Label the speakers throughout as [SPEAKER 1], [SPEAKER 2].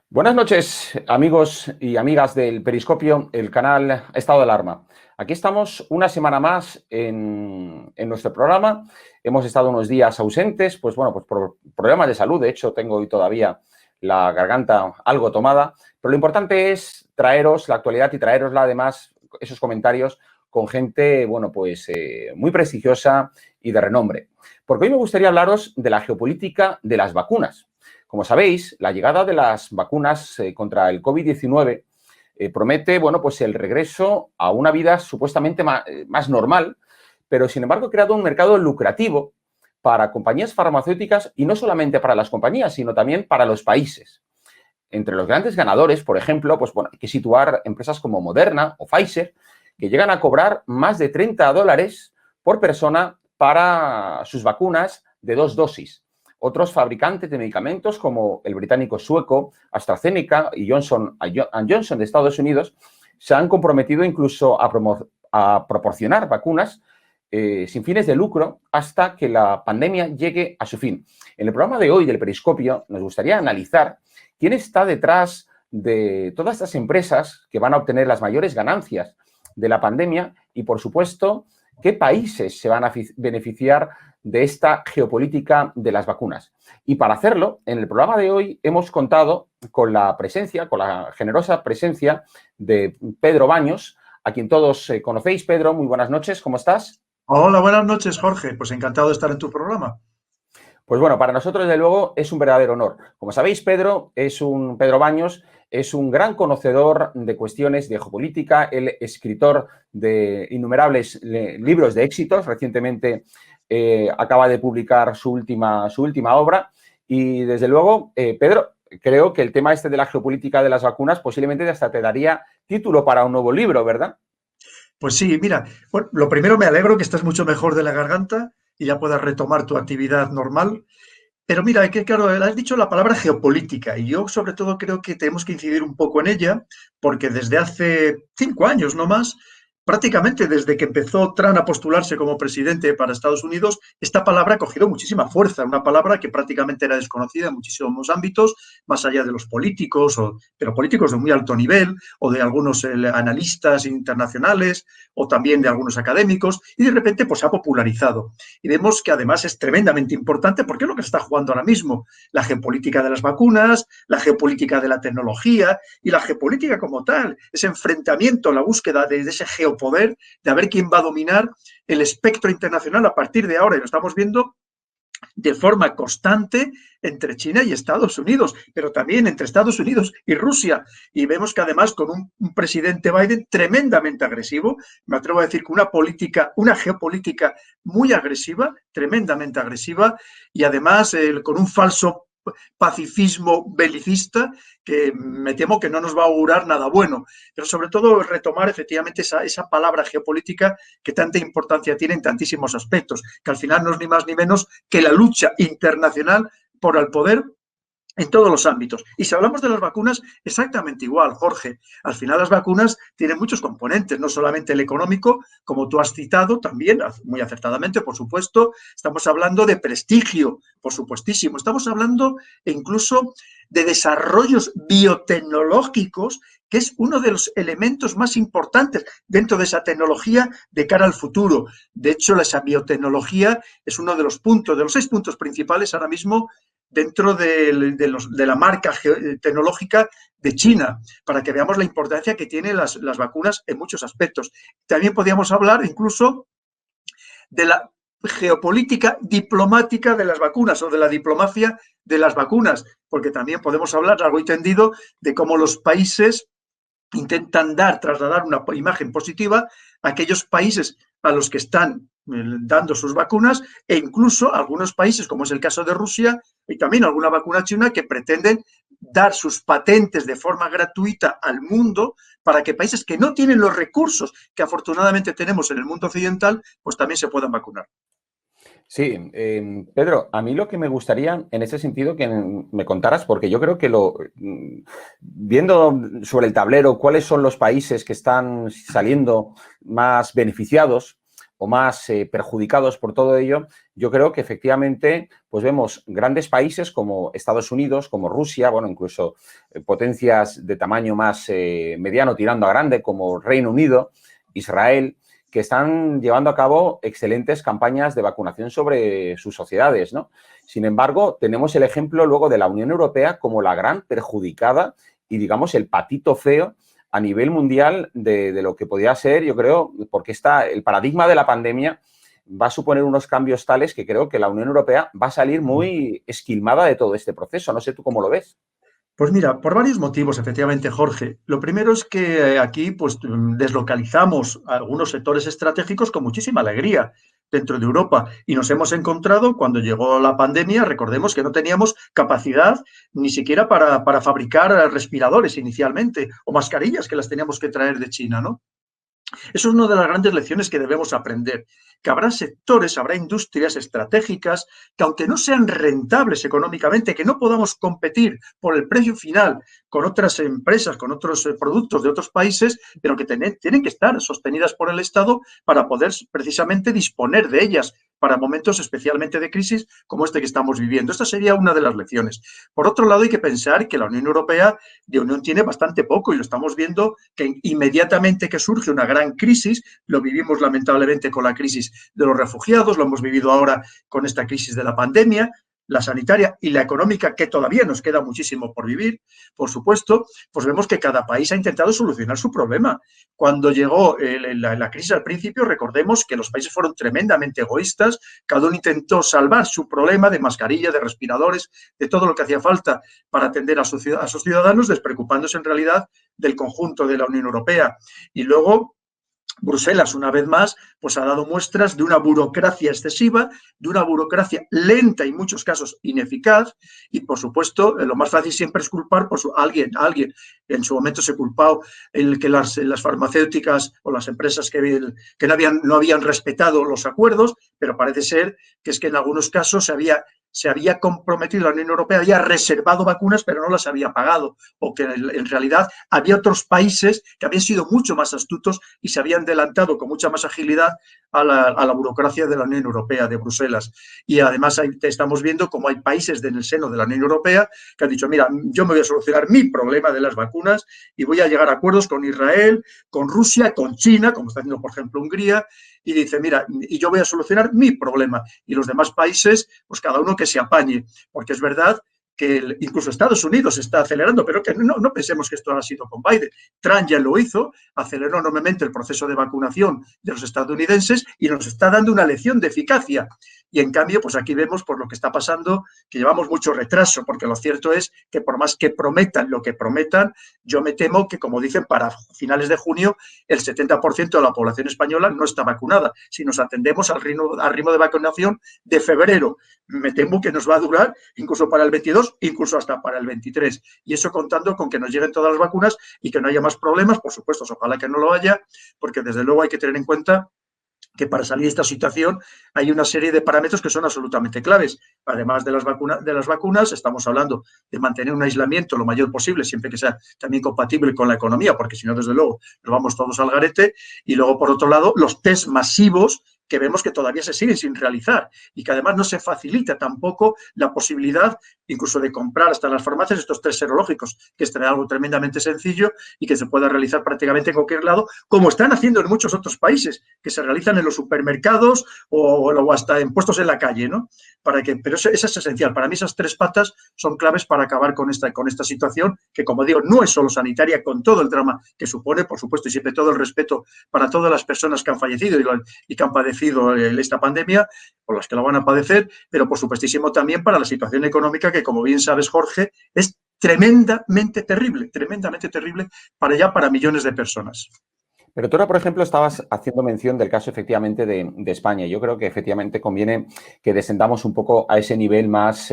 [SPEAKER 1] Buenas noches, amigos y amigas del Periscopio, el canal Estado de Alarma. Aquí estamos una semana más en nuestro programa. Hemos estado unos días ausentes, pues por problemas de salud. De hecho, tengo hoy todavía la garganta algo tomada. Pero lo importante es traeros la actualidad y traerosla, además, esos comentarios con gente, muy prestigiosa y de renombre. Porque hoy me gustaría hablaros de la geopolítica de las vacunas. Como sabéis, la llegada de las vacunas contra el COVID-19 promete, el regreso a una vida supuestamente más normal, pero sin embargo ha creado un mercado lucrativo para compañías farmacéuticas y no solamente para las compañías, sino también para los países. Entre los grandes ganadores, por ejemplo, hay que situar empresas como Moderna o Pfizer, que llegan a cobrar más de $30 por persona para sus vacunas de 2 dosis. Otros fabricantes de medicamentos, como el británico sueco AstraZeneca y Johnson & Johnson de Estados Unidos, se han comprometido incluso a proporcionar vacunas sin fines de lucro hasta que la pandemia llegue a su fin. En el programa de hoy del Periscopio nos gustaría analizar quién está detrás de todas estas empresas que van a obtener las mayores ganancias de la pandemia y, por supuesto, qué países se van a beneficiar de esta geopolítica de las vacunas. Y para hacerlo, en el programa de hoy hemos contado con la generosa presencia de Pedro Baños, a quien todos conocéis. Pedro, muy buenas noches, ¿cómo estás?
[SPEAKER 2] Hola, buenas noches, Jorge. Pues encantado de estar en tu programa.
[SPEAKER 1] Pues bueno, para nosotros, desde luego, es un verdadero honor. Como sabéis, Pedro Baños es un gran conocedor de cuestiones de geopolítica, el escritor de innumerables libros de éxitos. Recientemente acaba de publicar su última obra y, desde luego, Pedro, creo que el tema de la geopolítica de las vacunas posiblemente hasta te daría título para un nuevo libro, ¿verdad?
[SPEAKER 2] Pues sí, mira, bueno, lo primero me alegro que estés mucho mejor de la garganta y ya puedas retomar tu actividad normal. Pero mira, que claro, has dicho la palabra geopolítica y yo sobre todo creo que tenemos que incidir un poco en ella porque desde hace 5 años no más, prácticamente desde que empezó Trump a postularse como presidente para Estados Unidos, esta palabra ha cogido muchísima fuerza, una palabra que prácticamente era desconocida en muchísimos ámbitos, más allá de los políticos, pero políticos de muy alto nivel, o de algunos analistas internacionales, o también de algunos académicos, y de repente pues se ha popularizado. Y vemos que además es tremendamente importante porque es lo que se está jugando ahora mismo, la geopolítica de las vacunas, la geopolítica de la tecnología y la geopolítica como tal, ese enfrentamiento, la búsqueda de ese geopoder, de a ver quién va a dominar el espectro internacional a partir de ahora, y lo estamos viendo de forma constante entre China y Estados Unidos, pero también entre Estados Unidos y Rusia. Y vemos que además con un presidente Biden tremendamente agresivo, me atrevo a decir que una geopolítica muy agresiva, tremendamente agresiva, y además con un falso pacifismo belicista que me temo que no nos va a augurar nada bueno. Pero sobre todo retomar efectivamente esa palabra geopolítica que tanta importancia tiene en tantísimos aspectos, que al final no es ni más ni menos que la lucha internacional por el poder en todos los ámbitos. Y si hablamos de las vacunas, exactamente igual, Jorge. Al final las vacunas tienen muchos componentes, no solamente el económico, como tú has citado también, muy acertadamente, por supuesto. Estamos hablando de prestigio, por supuestísimo. Estamos hablando incluso de desarrollos biotecnológicos, que es uno de los elementos más importantes dentro de esa tecnología de cara al futuro. De hecho, esa biotecnología es uno de los 6 puntos principales ahora mismo dentro de la marca tecnológica de China, para que veamos la importancia que tienen las vacunas en muchos aspectos. También podríamos hablar incluso de la geopolítica diplomática de las vacunas o de la diplomacia de las vacunas, porque también podemos hablar largo y tendido de cómo los países intentan trasladar una imagen positiva a aquellos países a los que están dando sus vacunas e incluso algunos países, como es el caso de Rusia, y también alguna vacuna china que pretenden dar sus patentes de forma gratuita al mundo para que países que no tienen los recursos que afortunadamente tenemos en el mundo occidental, pues también se puedan vacunar.
[SPEAKER 1] Sí, Pedro, a mí lo que me gustaría en ese sentido que me contaras, porque yo creo que viendo sobre el tablero cuáles son los países que están saliendo más beneficiados o más perjudicados por todo ello, yo creo que efectivamente pues vemos grandes países como Estados Unidos, como Rusia, bueno, incluso potencias de tamaño más mediano tirando a grande como Reino Unido, Israel, que están llevando a cabo excelentes campañas de vacunación sobre sus sociedades, ¿no? Sin embargo, tenemos el ejemplo luego de la Unión Europea como la gran perjudicada y, digamos, el patito feo a nivel mundial de lo que podría ser, yo creo, porque el paradigma de la pandemia va a suponer unos cambios tales que creo que la Unión Europea va a salir muy esquilmada de todo este proceso. No sé tú cómo lo ves.
[SPEAKER 2] Pues mira, por varios motivos, efectivamente, Jorge. Lo primero es que aquí pues, deslocalizamos algunos sectores estratégicos con muchísima alegría dentro de Europa y nos hemos encontrado cuando llegó la pandemia, recordemos que no teníamos capacidad ni siquiera para fabricar respiradores inicialmente o mascarillas que las teníamos que traer de China, ¿no? Eso es una de las grandes lecciones que debemos aprender, que habrá sectores, habrá industrias estratégicas que aunque no sean rentables económicamente, que no podamos competir por el precio final con otras empresas, con otros productos de otros países, pero que tienen que estar sostenidas por el Estado para poder precisamente disponer de ellas para momentos especialmente de crisis como este que estamos viviendo. Esta sería una de las lecciones. Por otro lado, hay que pensar que la Unión Europea de unión tiene bastante poco y lo estamos viendo que inmediatamente que surge una gran crisis, lo vivimos lamentablemente con la crisis de los refugiados, lo hemos vivido ahora con esta crisis de la pandemia, la sanitaria y la económica, que todavía nos queda muchísimo por vivir, por supuesto, pues vemos que cada país ha intentado solucionar su problema. Cuando llegó la crisis al principio, recordemos que los países fueron tremendamente egoístas, cada uno intentó salvar su problema de mascarilla, de respiradores, de todo lo que hacía falta para atender a sus ciudadanos, despreocupándose en realidad del conjunto de la Unión Europea. Y luego Bruselas, una vez más, pues ha dado muestras de una burocracia excesiva, de una burocracia lenta y en muchos casos ineficaz, y por supuesto, lo más fácil siempre es culpar por alguien. En su momento se culpó el que las farmacéuticas o las empresas que no habían respetado los acuerdos, pero parece ser que es que en algunos casos se había comprometido la Unión Europea, había reservado vacunas, pero no las había pagado, o que en realidad había otros países que habían sido mucho más astutos y se habían adelantado con mucha más agilidad a la burocracia de la Unión Europea, de Bruselas. Y además estamos viendo cómo hay países en el seno de la Unión Europea que han dicho, mira, yo me voy a solucionar mi problema de las vacunas y voy a llegar a acuerdos con Israel, con Rusia, con China, como está haciendo, por ejemplo, Hungría, y dice, mira, y yo voy a solucionar mi problema. Y los demás países, pues cada uno que se apañe, porque es verdad que incluso Estados Unidos está acelerando, pero que no pensemos que esto ha sido con Biden. Trump ya lo hizo, aceleró enormemente el proceso de vacunación de los estadounidenses y nos está dando una lección de eficacia. Y en cambio, pues aquí vemos por lo que está pasando que llevamos mucho retraso, porque lo cierto es que por más que prometan lo que prometan, yo me temo que, como dicen, para finales de junio el 70% de la población española no está vacunada. Si nos atendemos al ritmo de vacunación de febrero, me temo que nos va a durar incluso para el 22, incluso hasta para el 23. Y eso contando con que nos lleguen todas las vacunas y que no haya más problemas, por supuesto, ojalá que no lo haya, porque desde luego hay que tener en cuenta que para salir de esta situación hay una serie de parámetros que son absolutamente claves. Además de las vacunas, estamos hablando de mantener un aislamiento lo mayor posible, siempre que sea también compatible con la economía, porque si no, desde luego, nos vamos todos al garete. Y luego, por otro lado, los test masivos que vemos que todavía se siguen sin realizar y que además no se facilita tampoco la posibilidad incluso de comprar hasta en las farmacias estos test serológicos, que es algo tremendamente sencillo y que se puede realizar prácticamente en cualquier lado, como están haciendo en muchos otros países, que se realizan en los supermercados o hasta en puestos en la calle, ¿no? Pero eso es esencial. Para mí esas tres patas son claves para acabar con esta situación, que como digo, no es solo sanitaria, con todo el drama que supone, por supuesto, y siempre todo el respeto para todas las personas que han fallecido y que han padecido esta pandemia, o las que la van a padecer, pero por supuestísimo también para la situación económica que, como bien sabes, Jorge, es tremendamente terrible para millones de personas.
[SPEAKER 1] Pero tú ahora, por ejemplo, estabas haciendo mención del caso efectivamente de España. Yo creo que efectivamente conviene que descendamos un poco a ese nivel más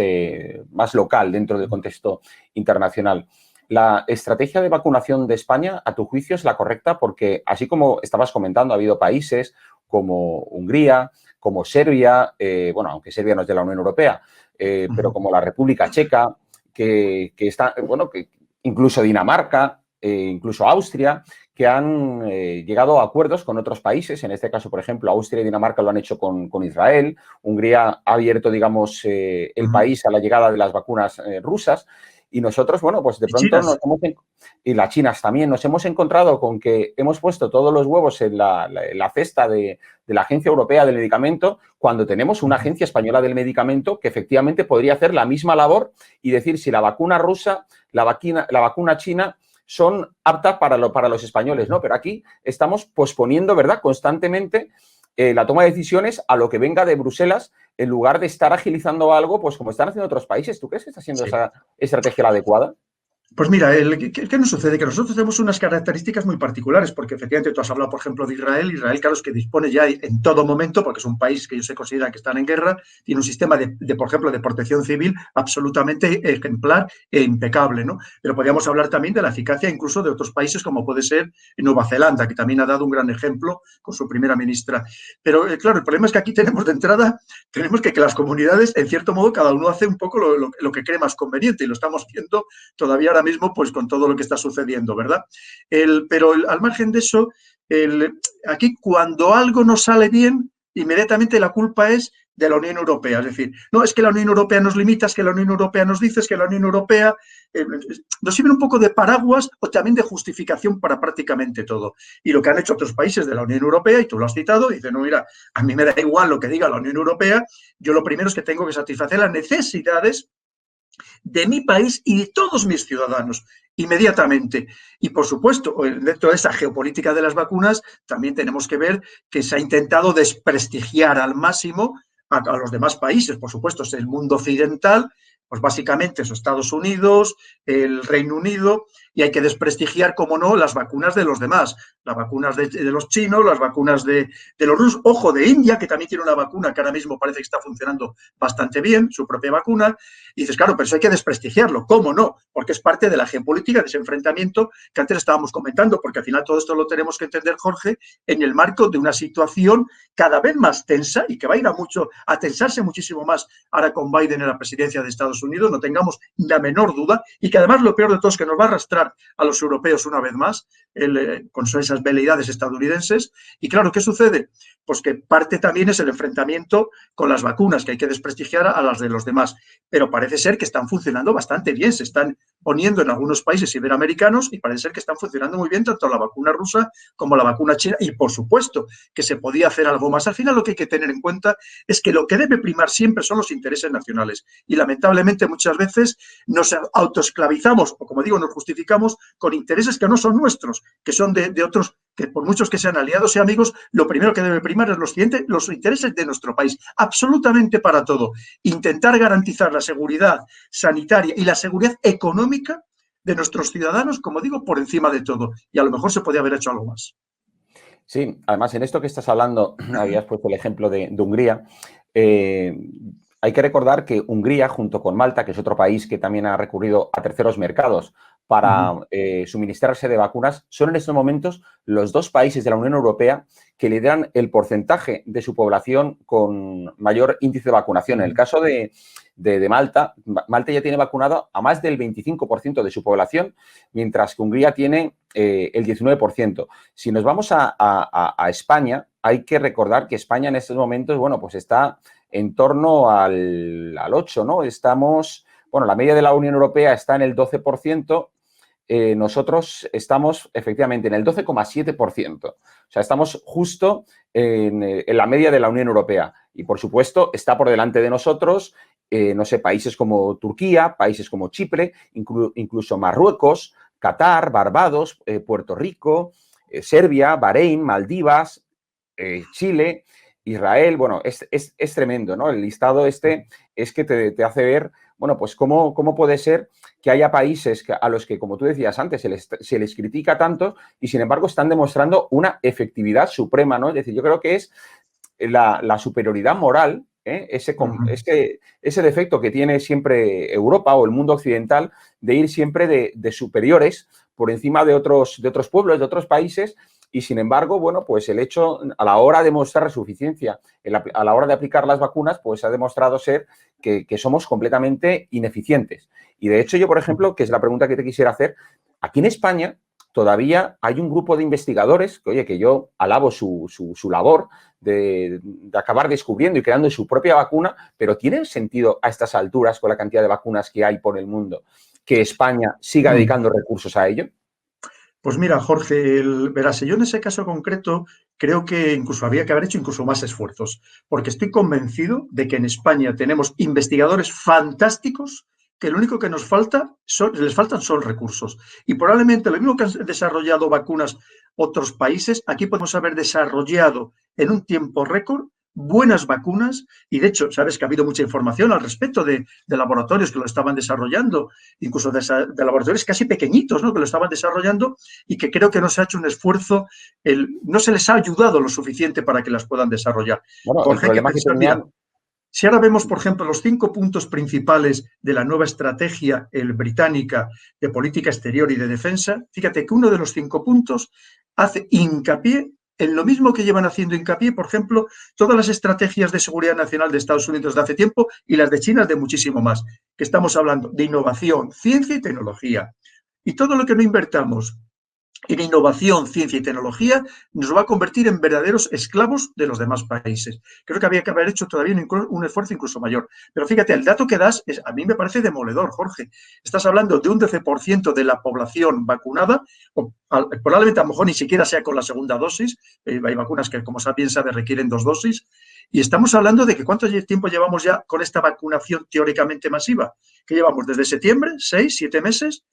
[SPEAKER 1] local dentro del contexto internacional. ¿La estrategia de vacunación de España, a tu juicio, es la correcta? Porque, así como estabas comentando, ha habido países como Hungría, como Serbia, bueno, aunque Serbia no es de la Unión Europea, pero como la República Checa, que está, bueno, que incluso Dinamarca, incluso Austria, que han llegado a acuerdos con otros países. En este caso, por ejemplo, Austria y Dinamarca lo han hecho con Israel. Hungría ha abierto, digamos, el país a la llegada de las vacunas rusas. Y nosotros, bueno, pues de pronto y las chinas también, nos hemos encontrado con que hemos puesto todos los huevos en la cesta de la Agencia Europea del Medicamento, cuando tenemos una Agencia Española del Medicamento que efectivamente podría hacer la misma labor y decir si la vacuna rusa, la vacuna china son aptas para los españoles, ¿no? Pero aquí estamos posponiendo, ¿verdad?, constantemente la toma de decisiones a lo que venga de Bruselas, en lugar de estar agilizando algo, pues como están haciendo otros países. ¿Tú crees que está siendo esa estrategia la adecuada?
[SPEAKER 2] Pues mira, ¿qué nos sucede? Que nosotros tenemos unas características muy particulares, porque efectivamente tú has hablado, por ejemplo, de Israel. Israel, claro, es que dispone ya en todo momento, porque es un país que ellos se consideran que están en guerra, tiene un sistema por ejemplo, de protección civil absolutamente ejemplar e impecable, ¿no? Pero podríamos hablar también de la eficacia incluso de otros países, como puede ser Nueva Zelanda, que también ha dado un gran ejemplo con su primera ministra. Pero, claro, el problema es que aquí tenemos de entrada, tenemos que las comunidades, en cierto modo, cada uno hace un poco lo que cree más conveniente, y lo estamos viendo todavía ahora mismo, pues con todo lo que está sucediendo, ¿verdad? Pero al margen de eso, aquí cuando algo no sale bien, inmediatamente la culpa es de la Unión Europea. Es decir, no, es que la Unión Europea nos limita, es que la Unión Europea nos dice, es que la Unión Europea nos sirve un poco de paraguas o también de justificación para prácticamente todo. Y lo que han hecho otros países de la Unión Europea, y tú lo has citado, dicen, no, mira, a mí me da igual lo que diga la Unión Europea, yo lo primero es que tengo que satisfacer las necesidades de mi país y de todos mis ciudadanos inmediatamente. Y, por supuesto, dentro de esa geopolítica de las vacunas, también tenemos que ver que se ha intentado desprestigiar al máximo a los demás países. Por supuesto, es el mundo occidental, pues básicamente es Estados Unidos, el Reino Unido, y hay que desprestigiar, como no, las vacunas de los demás, las vacunas de los chinos, las vacunas de los rusos, ojo, de India, que también tiene una vacuna que ahora mismo parece que está funcionando bastante bien, su propia vacuna, y dices, claro, pero eso hay que desprestigiarlo, ¿cómo no? Porque es parte de la geopolítica, de ese enfrentamiento que antes estábamos comentando, porque al final todo esto lo tenemos que entender, Jorge, en el marco de una situación cada vez más tensa y que va a ir a tensarse muchísimo más ahora con Biden en la presidencia de Estados Unidos, no tengamos la menor duda, y que además lo peor de todo es que nos va a arrastrar a los europeos una vez más, con esas veleidades estadounidenses. Y claro, ¿qué sucede? Pues que parte también es el enfrentamiento con las vacunas, que hay que desprestigiar a las de los demás. Pero parece ser que están funcionando bastante bien, se están poniendo en algunos países iberoamericanos y parece ser que están funcionando muy bien tanto la vacuna rusa como la vacuna china, y por supuesto que se podía hacer algo más. Al final lo que hay que tener en cuenta es que lo que debe primar siempre son los intereses nacionales, y lamentablemente muchas veces nos autoesclavizamos o, como digo, nos justificamos con intereses que no son nuestros, que son de otros, que por muchos que sean aliados y amigos, lo primero que debe primar es los intereses de nuestro país, absolutamente para todo. Intentar garantizar la seguridad sanitaria y la seguridad económica de nuestros ciudadanos, como digo, por encima de todo. Y a lo mejor se podría haber hecho algo más.
[SPEAKER 1] Sí, además en esto que estás hablando, habías puesto el ejemplo de Hungría. Hay que recordar que Hungría, junto con Malta, que es otro país que también ha recurrido a terceros mercados para suministrarse de vacunas, son en estos momentos los dos países de la Unión Europea que lideran el porcentaje de su población con mayor índice de vacunación. En el caso de Malta, Malta ya tiene vacunado a más del 25% de su población, mientras que Hungría tiene el 19%. Si nos vamos a España, hay que recordar que España en estos momentos, bueno, pues está en torno al 8%, ¿no? Estamos, bueno, la media de la Unión Europea está en el 12%, nosotros estamos efectivamente en el 12,7%. O sea, estamos justo en la media de la Unión Europea. Y, por supuesto, está por delante de nosotros, no sé, países como Turquía, países como Chipre, incluso Marruecos, Qatar, Barbados, Puerto Rico, Serbia, Bahrein, Maldivas, Chile, Israel. Bueno, es tremendo, ¿no? El listado este es que te hace ver, bueno, pues cómo puede ser que haya países a los que, como tú decías antes, se les critica tanto y, sin embargo, están demostrando una efectividad suprema, ¿no? Es decir, yo creo que es la superioridad moral, ese defecto que tiene siempre Europa o el mundo occidental de ir siempre de superiores por encima de otros pueblos, de otros países. Y, sin embargo, bueno, pues el hecho, a la hora de mostrar su eficiencia, a la hora de aplicar las vacunas, pues ha demostrado ser que somos completamente ineficientes. Y, de hecho, yo, por ejemplo, que es la pregunta que te quisiera hacer, aquí en España todavía hay un grupo de investigadores, que, oye, que yo alabo su labor de acabar descubriendo y creando su propia vacuna, pero ¿tiene sentido a estas alturas, con la cantidad de vacunas que hay por el mundo, que España siga dedicando recursos a ello?
[SPEAKER 2] Pues mira, Jorge, verás, yo en ese caso concreto creo que incluso habría que haber hecho incluso más esfuerzos, porque estoy convencido de que en España tenemos investigadores fantásticos que lo único que nos falta les faltan son recursos. Y probablemente lo mismo que han desarrollado vacunas otros países, aquí podemos haber desarrollado en un tiempo récord buenas vacunas y de hecho, sabes que ha habido mucha información al respecto de laboratorios que lo estaban desarrollando, incluso de laboratorios casi pequeñitos, ¿no?, que lo estaban desarrollando y que creo que no se ha hecho un esfuerzo, no se les ha ayudado lo suficiente para que las puedan desarrollar.
[SPEAKER 1] Bueno, el
[SPEAKER 2] Jorge, hay que
[SPEAKER 1] problema que
[SPEAKER 2] pensar,
[SPEAKER 1] tenían...
[SPEAKER 2] mira, si ahora vemos, por ejemplo, los 5 puntos principales de la nueva estrategia británica de política exterior y de defensa, fíjate que uno de los 5 puntos hace hincapié en lo mismo que llevan haciendo hincapié, por ejemplo, todas las estrategias de seguridad nacional de Estados Unidos de hace tiempo y las de China de muchísimo más, que estamos hablando de innovación, ciencia y tecnología. Y todo lo que no invertamos en innovación, ciencia y tecnología nos va a convertir en verdaderos esclavos de los demás países. Creo que había que haber hecho todavía un esfuerzo incluso mayor. Pero fíjate, el dato que das a mí me parece demoledor, Jorge. Estás hablando de un 12% de la población vacunada, o probablemente a lo mejor ni siquiera sea con la segunda dosis. Hay vacunas que, como bien sabe, requieren 2 dosis. Y estamos hablando de que ¿cuánto tiempo llevamos ya con esta vacunación teóricamente masiva? ¿Qué llevamos? ¿Desde septiembre? ¿6, 7 meses?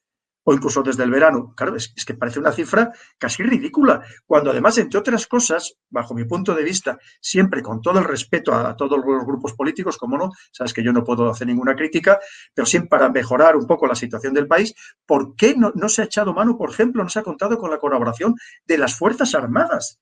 [SPEAKER 2] O incluso desde el verano. Claro, es que parece una cifra casi ridícula, cuando además, entre otras cosas, bajo mi punto de vista, siempre con todo el respeto a todos los grupos políticos, como no, sabes que yo no puedo hacer ninguna crítica, pero siempre para mejorar un poco la situación del país, ¿por qué no se ha echado mano, por ejemplo, no se ha contado con la colaboración de las Fuerzas Armadas?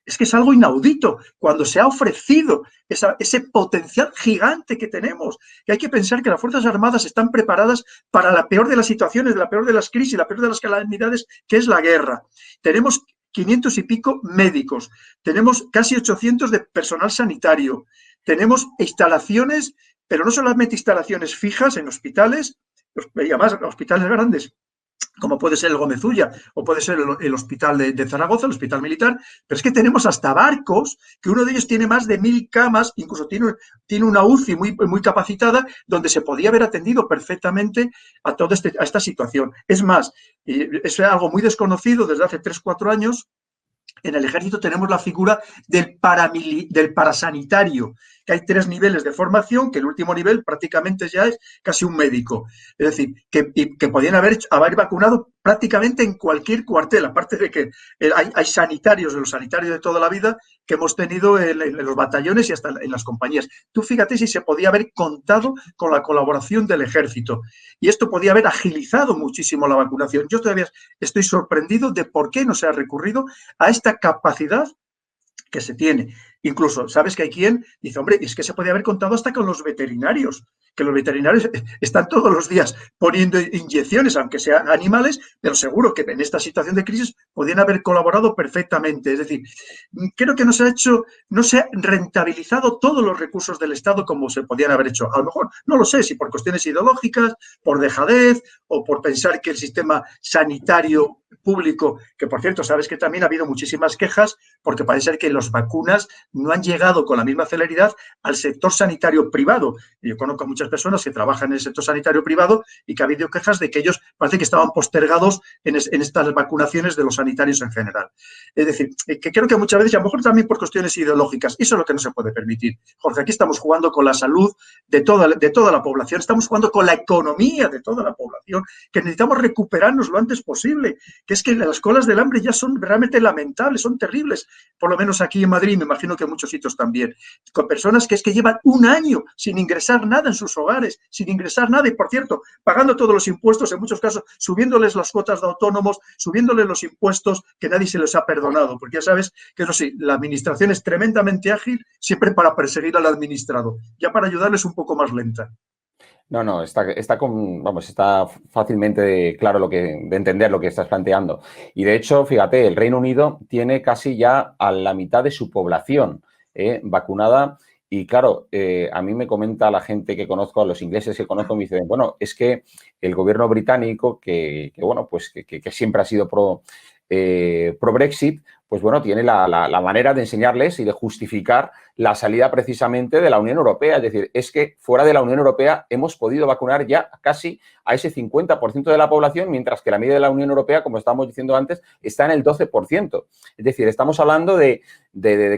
[SPEAKER 2] Es que es algo inaudito cuando se ha ofrecido ese potencial gigante que tenemos. Y hay que pensar que las Fuerzas Armadas están preparadas para la peor de las situaciones, la peor de las crisis, la peor de las calamidades, que es la guerra. Tenemos 500 y pico médicos, tenemos casi 800 de personal sanitario, tenemos instalaciones, pero no solamente instalaciones fijas en hospitales, y además hospitales grandes, como puede ser el Gómez Ulla o puede ser el hospital de Zaragoza, el hospital militar, pero es que tenemos hasta barcos, que uno de ellos tiene más de 1000 camas, incluso tiene una UCI muy capacitada, donde se podía haber atendido perfectamente a esta situación. Es más, es algo muy desconocido desde hace 3-4 años. En el ejército tenemos la figura del parasanitario, que hay 3 niveles de formación, que el último nivel prácticamente ya es casi un médico. Es decir, que podían haber vacunado prácticamente en cualquier cuartel, aparte de que hay sanitarios, de los sanitarios de toda la vida, que hemos tenido en los batallones y hasta en las compañías. Tú fíjate si se podía haber contado con la colaboración del ejército. Y esto podía haber agilizado muchísimo la vacunación. Yo todavía estoy sorprendido de por qué no se ha recurrido a esta capacidad que se tiene. Incluso, ¿sabes que hay quien dice, hombre, es que se podía haber contado hasta con los veterinarios, que los veterinarios están todos los días poniendo inyecciones, aunque sean animales, pero seguro que en esta situación de crisis podían haber colaborado perfectamente. Es decir, creo que no se ha rentabilizado todos los recursos del Estado como se podían haber hecho. A lo mejor, no lo sé, si por cuestiones ideológicas, por dejadez o por pensar que el sistema sanitario público, que por cierto, sabes que también ha habido muchísimas quejas, porque parece ser que las vacunas no han llegado con la misma celeridad al sector sanitario privado. Yo conozco a muchas personas que trabajan en el sector sanitario privado y que ha habido quejas de que ellos parece que estaban postergados en estas vacunaciones de los sanitarios en general. Es decir, que creo que muchas veces, a lo mejor también por cuestiones ideológicas, eso es lo que no se puede permitir. Jorge, aquí estamos jugando con la salud de toda la población, estamos jugando con la economía de toda la población, que necesitamos recuperarnos lo antes posible, que es que las colas del hambre ya son realmente lamentables, son terribles, por lo menos aquí en Madrid, me imagino que en muchos sitios también, con personas que es que llevan un año sin ingresar nada en sus hogares, sin ingresar nada, y por cierto, pagando todos los impuestos, en muchos casos, subiéndoles las cuotas de autónomos, subiéndoles los impuestos que nadie se les ha perdonado, porque ya sabes que eso sí, la administración es tremendamente ágil, siempre para perseguir al administrado, ya para ayudarles un poco más lenta.
[SPEAKER 1] No, está fácilmente claro de entender lo que estás planteando. Y de hecho, fíjate, el Reino Unido tiene casi ya a la mitad de su población vacunada Y claro, a mí me comenta la gente que conozco, a los ingleses que conozco, me dicen, bueno, es que el gobierno británico, bueno, pues que siempre ha sido pro Brexit, pues bueno, tiene la manera de enseñarles y de justificar la salida precisamente de la Unión Europea. Es decir, es que fuera de la Unión Europea hemos podido vacunar ya casi a ese 50% de la población, mientras que la media de la Unión Europea, como estábamos diciendo antes, está en el 12%. Es decir, estamos hablando de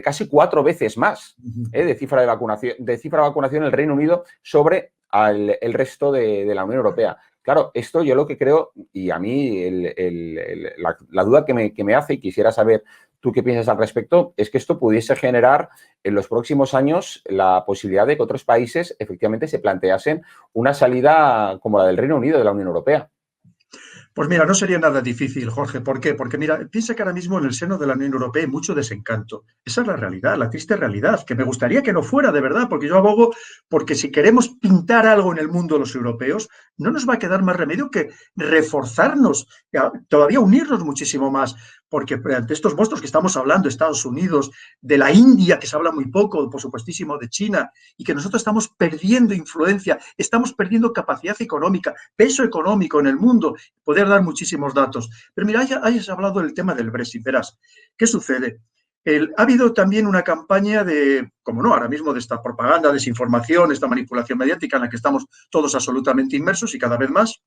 [SPEAKER 1] casi 4 veces más de cifra de vacunación en el Reino Unido sobre el resto de la Unión Europea. Claro, esto yo lo que creo, y a mí la duda que me hace, y quisiera saber tú qué piensas al respecto, es que esto pudiese generar en los próximos años la posibilidad de que otros países efectivamente se planteasen una salida como la del Reino Unido de la Unión Europea.
[SPEAKER 2] Pues mira, no sería nada difícil, Jorge. ¿Por qué? Porque mira, piensa que ahora mismo en el seno de la Unión Europea hay mucho desencanto. Esa es la realidad, la triste realidad, que me gustaría que no fuera de verdad, porque yo abogo porque si queremos pintar algo en el mundo los europeos, no nos va a quedar más remedio que reforzarnos, todavía unirnos muchísimo más, porque ante estos monstruos que estamos hablando, Estados Unidos, de la India, que se habla muy poco, por supuestísimo de China, y que nosotros estamos perdiendo influencia, estamos perdiendo capacidad económica, peso económico en el mundo, poder dar muchísimos datos. Pero mira, hayas hablado del tema del Brexit, verás, ¿qué sucede? Ha habido también una campaña de, como no, ahora mismo de esta propaganda, desinformación, esta manipulación mediática en la que estamos todos absolutamente inmersos y cada vez más,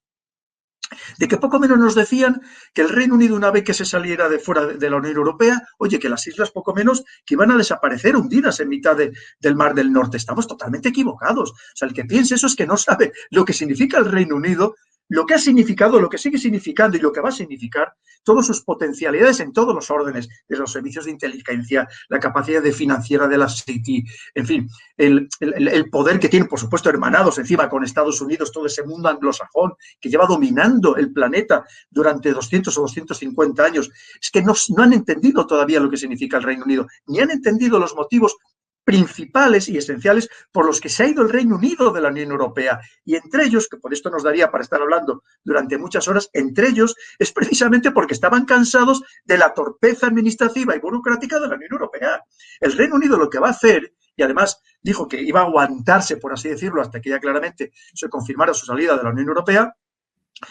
[SPEAKER 2] de que poco menos nos decían que el Reino Unido, una vez que se saliera de fuera de la Unión Europea, oye, que las islas poco menos que iban a desaparecer hundidas en mitad del Mar del Norte. Estamos totalmente equivocados. O sea, el que piense eso es que no sabe lo que significa el Reino Unido, lo que ha significado, lo que sigue significando y lo que va a significar, todas sus potencialidades en todos los órdenes, de los servicios de inteligencia, la capacidad de financiera de la City, en fin, el poder que tienen, por supuesto, hermanados encima con Estados Unidos, todo ese mundo anglosajón que lleva dominando el planeta durante 200 o 250 años. Es que no han entendido todavía lo que significa el Reino Unido, ni han entendido los motivos principales y esenciales por los que se ha ido el Reino Unido de la Unión Europea. Y entre ellos, que por esto nos daría para estar hablando durante muchas horas, entre ellos es precisamente porque estaban cansados de la torpeza administrativa y burocrática de la Unión Europea. El Reino Unido lo que va a hacer, y además dijo que iba a aguantarse, por así decirlo, hasta que ya claramente se confirmara su salida de la Unión Europea,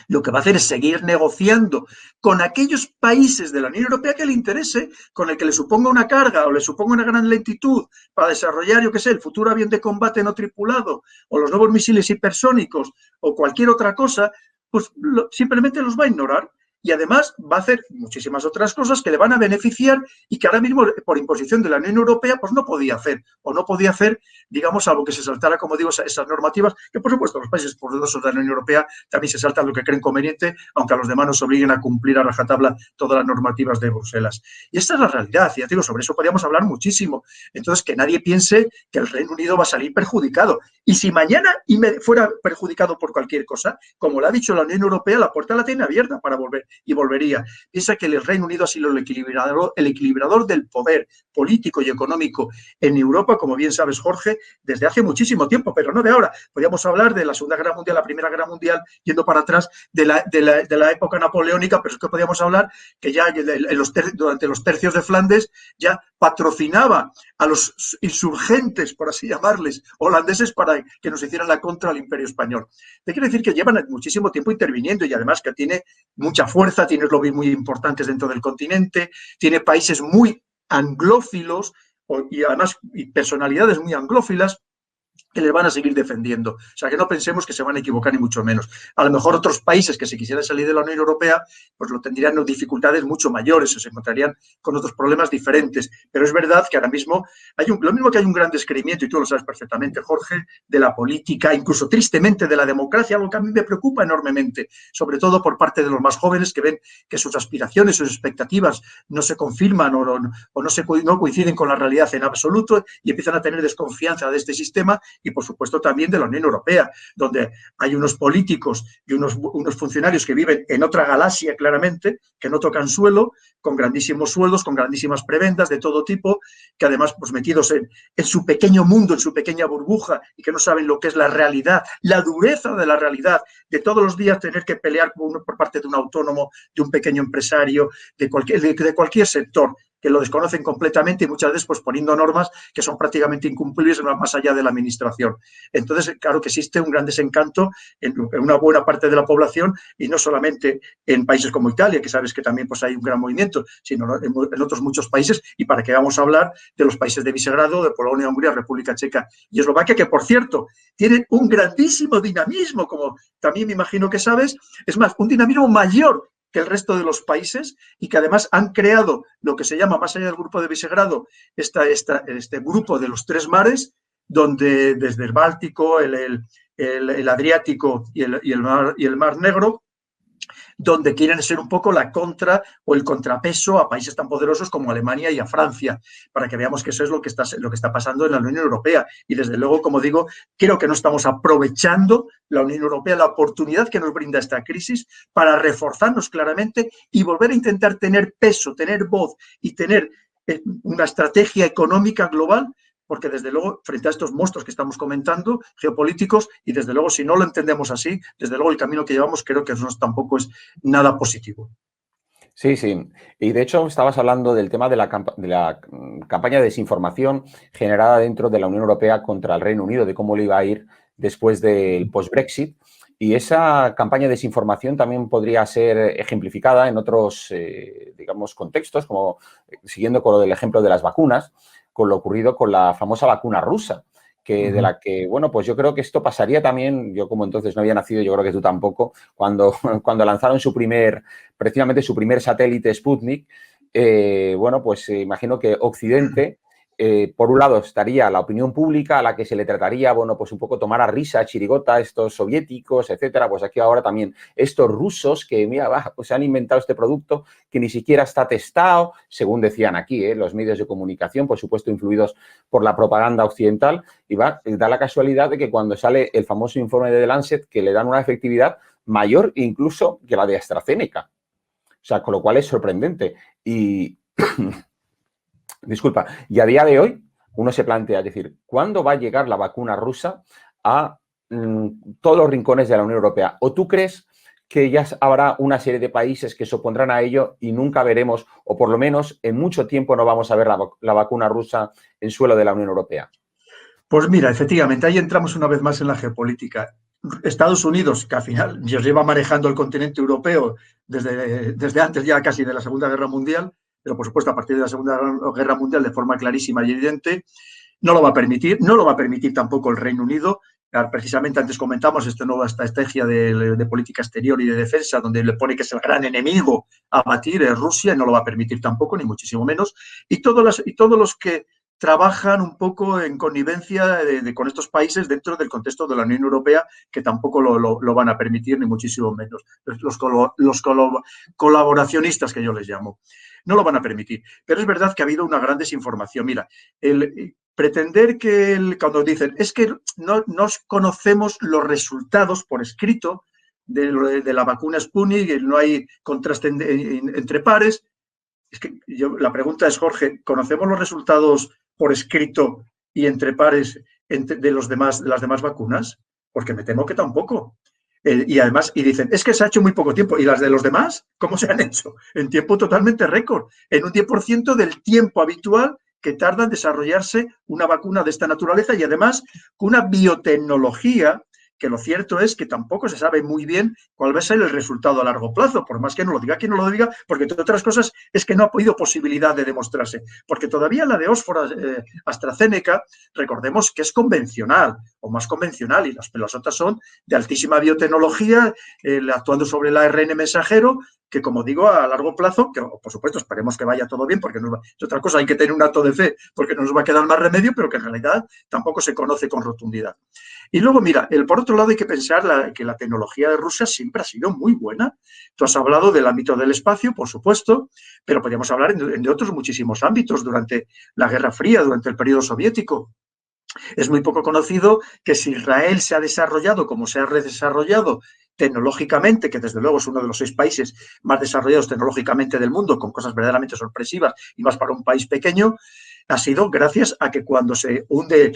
[SPEAKER 2] lo que va a hacer es seguir negociando con aquellos países de la Unión Europea que le interese, con el que le suponga una carga o le suponga una gran lentitud para desarrollar, yo qué sé, el futuro avión de combate no tripulado o los nuevos misiles hipersónicos o cualquier otra cosa, pues simplemente los va a ignorar. Y además va a hacer muchísimas otras cosas que le van a beneficiar y que ahora mismo, por imposición de la Unión Europea, pues no podía hacer. O no podía hacer, digamos, algo que se saltara, como digo, esas normativas, que por supuesto los países poderosos de la Unión Europea también se saltan lo que creen conveniente, aunque a los demás nos obliguen a cumplir a rajatabla todas las normativas de Bruselas. Y esta es la realidad, y ya digo, sobre eso podríamos hablar muchísimo. Entonces, que nadie piense que el Reino Unido va a salir perjudicado. Y si mañana fuera perjudicado por cualquier cosa, como le ha dicho la Unión Europea, la puerta la tiene abierta para volver. Y volvería. Piensa que el Reino Unido ha sido el equilibrador del poder político y económico en Europa, como bien sabes, Jorge, desde hace muchísimo tiempo, pero no de ahora. Podríamos hablar de la Segunda Guerra Mundial, la Primera Guerra Mundial, yendo para atrás de la época napoleónica, pero es que podríamos hablar que ya durante los tercios de Flandes ya patrocinaba a los insurgentes, por así llamarles, holandeses para que nos hicieran la contra al Imperio Español. Te quiero decir que llevan muchísimo tiempo interviniendo y además que tiene mucha fuerza, tiene lobbies muy importantes dentro del continente, tiene países muy anglófilos y además personalidades muy anglófilas que les van a seguir defendiendo. O sea, que no pensemos que se van a equivocar ni mucho menos. A lo mejor otros países que se quisieran salir de la Unión Europea, pues lo tendrían dificultades mucho mayores o se encontrarían con otros problemas diferentes. Pero es verdad que ahora mismo lo mismo que hay un gran descreimiento, y tú lo sabes perfectamente, Jorge, de la política, incluso tristemente de la democracia, algo que a mí me preocupa enormemente, sobre todo por parte de los más jóvenes que ven que sus aspiraciones, sus expectativas no se confirman o no coinciden con la realidad en absoluto y empiezan a tener desconfianza de este sistema y, por supuesto, también de la Unión Europea, donde hay unos políticos y unos funcionarios que viven en otra galaxia, claramente, que no tocan suelo, con grandísimos sueldos, con grandísimas prebendas de todo tipo, que además, pues metidos en su pequeño mundo, en su pequeña burbuja, y que no saben lo que es la realidad, la dureza de la realidad, de todos los días tener que pelear por parte de un autónomo, de un pequeño empresario, de cualquier sector. que lo desconocen completamente y muchas veces pues poniendo normas que son prácticamente incumplibles más allá de la administración. Entonces, claro que existe un gran desencanto en una buena parte de la población y no solamente en países como Italia, que sabes que también pues hay un gran movimiento, sino en otros muchos países, y para que vamos a hablar de los países de Visegrado, de Polonia, Hungría, República Checa y Eslovaquia, que por cierto tienen un grandísimo dinamismo, como también me imagino que sabes, es más, un dinamismo mayor que el resto de los países y que además han creado lo que se llama, más allá del grupo de Visegrado, este grupo de los tres mares, donde desde el Báltico, el Adriático y el Mar Negro, donde quieren ser un poco la contra o el contrapeso a países tan poderosos como Alemania y a Francia, para que veamos que eso es lo que está pasando en la Unión Europea. Y desde luego, como digo, creo que no estamos aprovechando la Unión Europea, la oportunidad que nos brinda esta crisis para reforzarnos claramente y volver a intentar tener peso, tener voz y tener una estrategia económica global, porque desde luego, frente a estos monstruos que estamos comentando, geopolíticos, y desde luego, si no lo entendemos así, desde luego el camino que llevamos creo que eso tampoco es nada positivo.
[SPEAKER 1] Sí, sí. Y de hecho estabas hablando del tema de la campaña de desinformación generada dentro de la Unión Europea contra el Reino Unido, de cómo le iba a ir después del post-Brexit. Y esa campaña de desinformación también podría ser ejemplificada en otros, digamos, contextos, como siguiendo con lo del ejemplo de las vacunas, con lo ocurrido con la famosa vacuna rusa, de la que, bueno, pues yo creo que esto pasaría también, yo como entonces no había nacido, yo creo que tú tampoco, cuando lanzaron precisamente su primer satélite Sputnik, bueno, pues imagino que Occidente, por un lado estaría la opinión pública a la que se le trataría, bueno, pues un poco tomar a risa, chirigota, estos soviéticos, etcétera, pues aquí ahora también estos rusos que, mira, pues han inventado este producto que ni siquiera está testado, según decían aquí, los medios de comunicación, por supuesto influidos por la propaganda occidental, y da la casualidad de que cuando sale el famoso informe de The Lancet, que le dan una efectividad mayor incluso que la de AstraZeneca. O sea, con lo cual es sorprendente. Y disculpa, y a día de hoy uno se plantea, es decir, ¿cuándo va a llegar la vacuna rusa a todos los rincones de la Unión Europea? ¿O tú crees que ya habrá una serie de países que se opondrán a ello y nunca veremos, o por lo menos en mucho tiempo no vamos a ver la vacuna rusa en suelo de la Unión Europea?
[SPEAKER 2] Pues mira, efectivamente, ahí entramos una vez más en la geopolítica. Estados Unidos, que al final nos lleva manejando el continente europeo desde antes ya casi de la Segunda Guerra Mundial, pero por supuesto a partir de la Segunda Guerra Mundial de forma clarísima y evidente, no lo va a permitir tampoco el Reino Unido. Precisamente antes comentamos esta nueva estrategia de política exterior y de defensa, donde le pone que es el gran enemigo a batir, es Rusia, y no lo va a permitir tampoco, ni muchísimo menos. Y todos los que trabajan un poco en connivencia con estos países dentro del contexto de la Unión Europea, que tampoco lo van a permitir, ni muchísimo menos. Los colaboracionistas, que yo les llamo, no lo van a permitir. Pero es verdad que ha habido una gran desinformación. Mira, pretender cuando dicen, es que no conocemos los resultados por escrito de la vacuna Sputnik, no hay contraste entre pares. Es que la pregunta es, Jorge, ¿conocemos los resultados por escrito y entre pares de las demás vacunas? Porque me temo que tampoco. Y además, dicen, es que se ha hecho muy poco tiempo. ¿Y las de los demás? ¿Cómo se han hecho? En tiempo totalmente récord. En un 10% del tiempo habitual que tarda en desarrollarse una vacuna de esta naturaleza y además con una biotecnología que lo cierto es que tampoco se sabe muy bien cuál va a ser el resultado a largo plazo, por más que no lo diga quien no lo diga, porque entre otras cosas es que no ha habido posibilidad de demostrarse, porque todavía la de Oxford AstraZeneca, recordemos que es convencional, o más convencional, y las otras son de altísima biotecnología, actuando sobre el ARN mensajero, que como digo, a largo plazo, que por supuesto esperemos que vaya todo bien, porque es otra cosa, hay que tener un acto de fe, porque no nos va a quedar más remedio, pero que en realidad tampoco se conoce con rotundidad. Y luego, mira, por otro lado hay que pensar que la tecnología de Rusia siempre ha sido muy buena. Tú has hablado del ámbito del espacio, por supuesto, pero podríamos hablar de otros muchísimos ámbitos durante la Guerra Fría, durante el periodo soviético. Es muy poco conocido que si Israel se ha desarrollado como se ha redesarrollado tecnológicamente, que desde luego es uno de los 6 países más desarrollados tecnológicamente del mundo, con cosas verdaderamente sorpresivas y más para un país pequeño, ha sido gracias a que cuando se hunde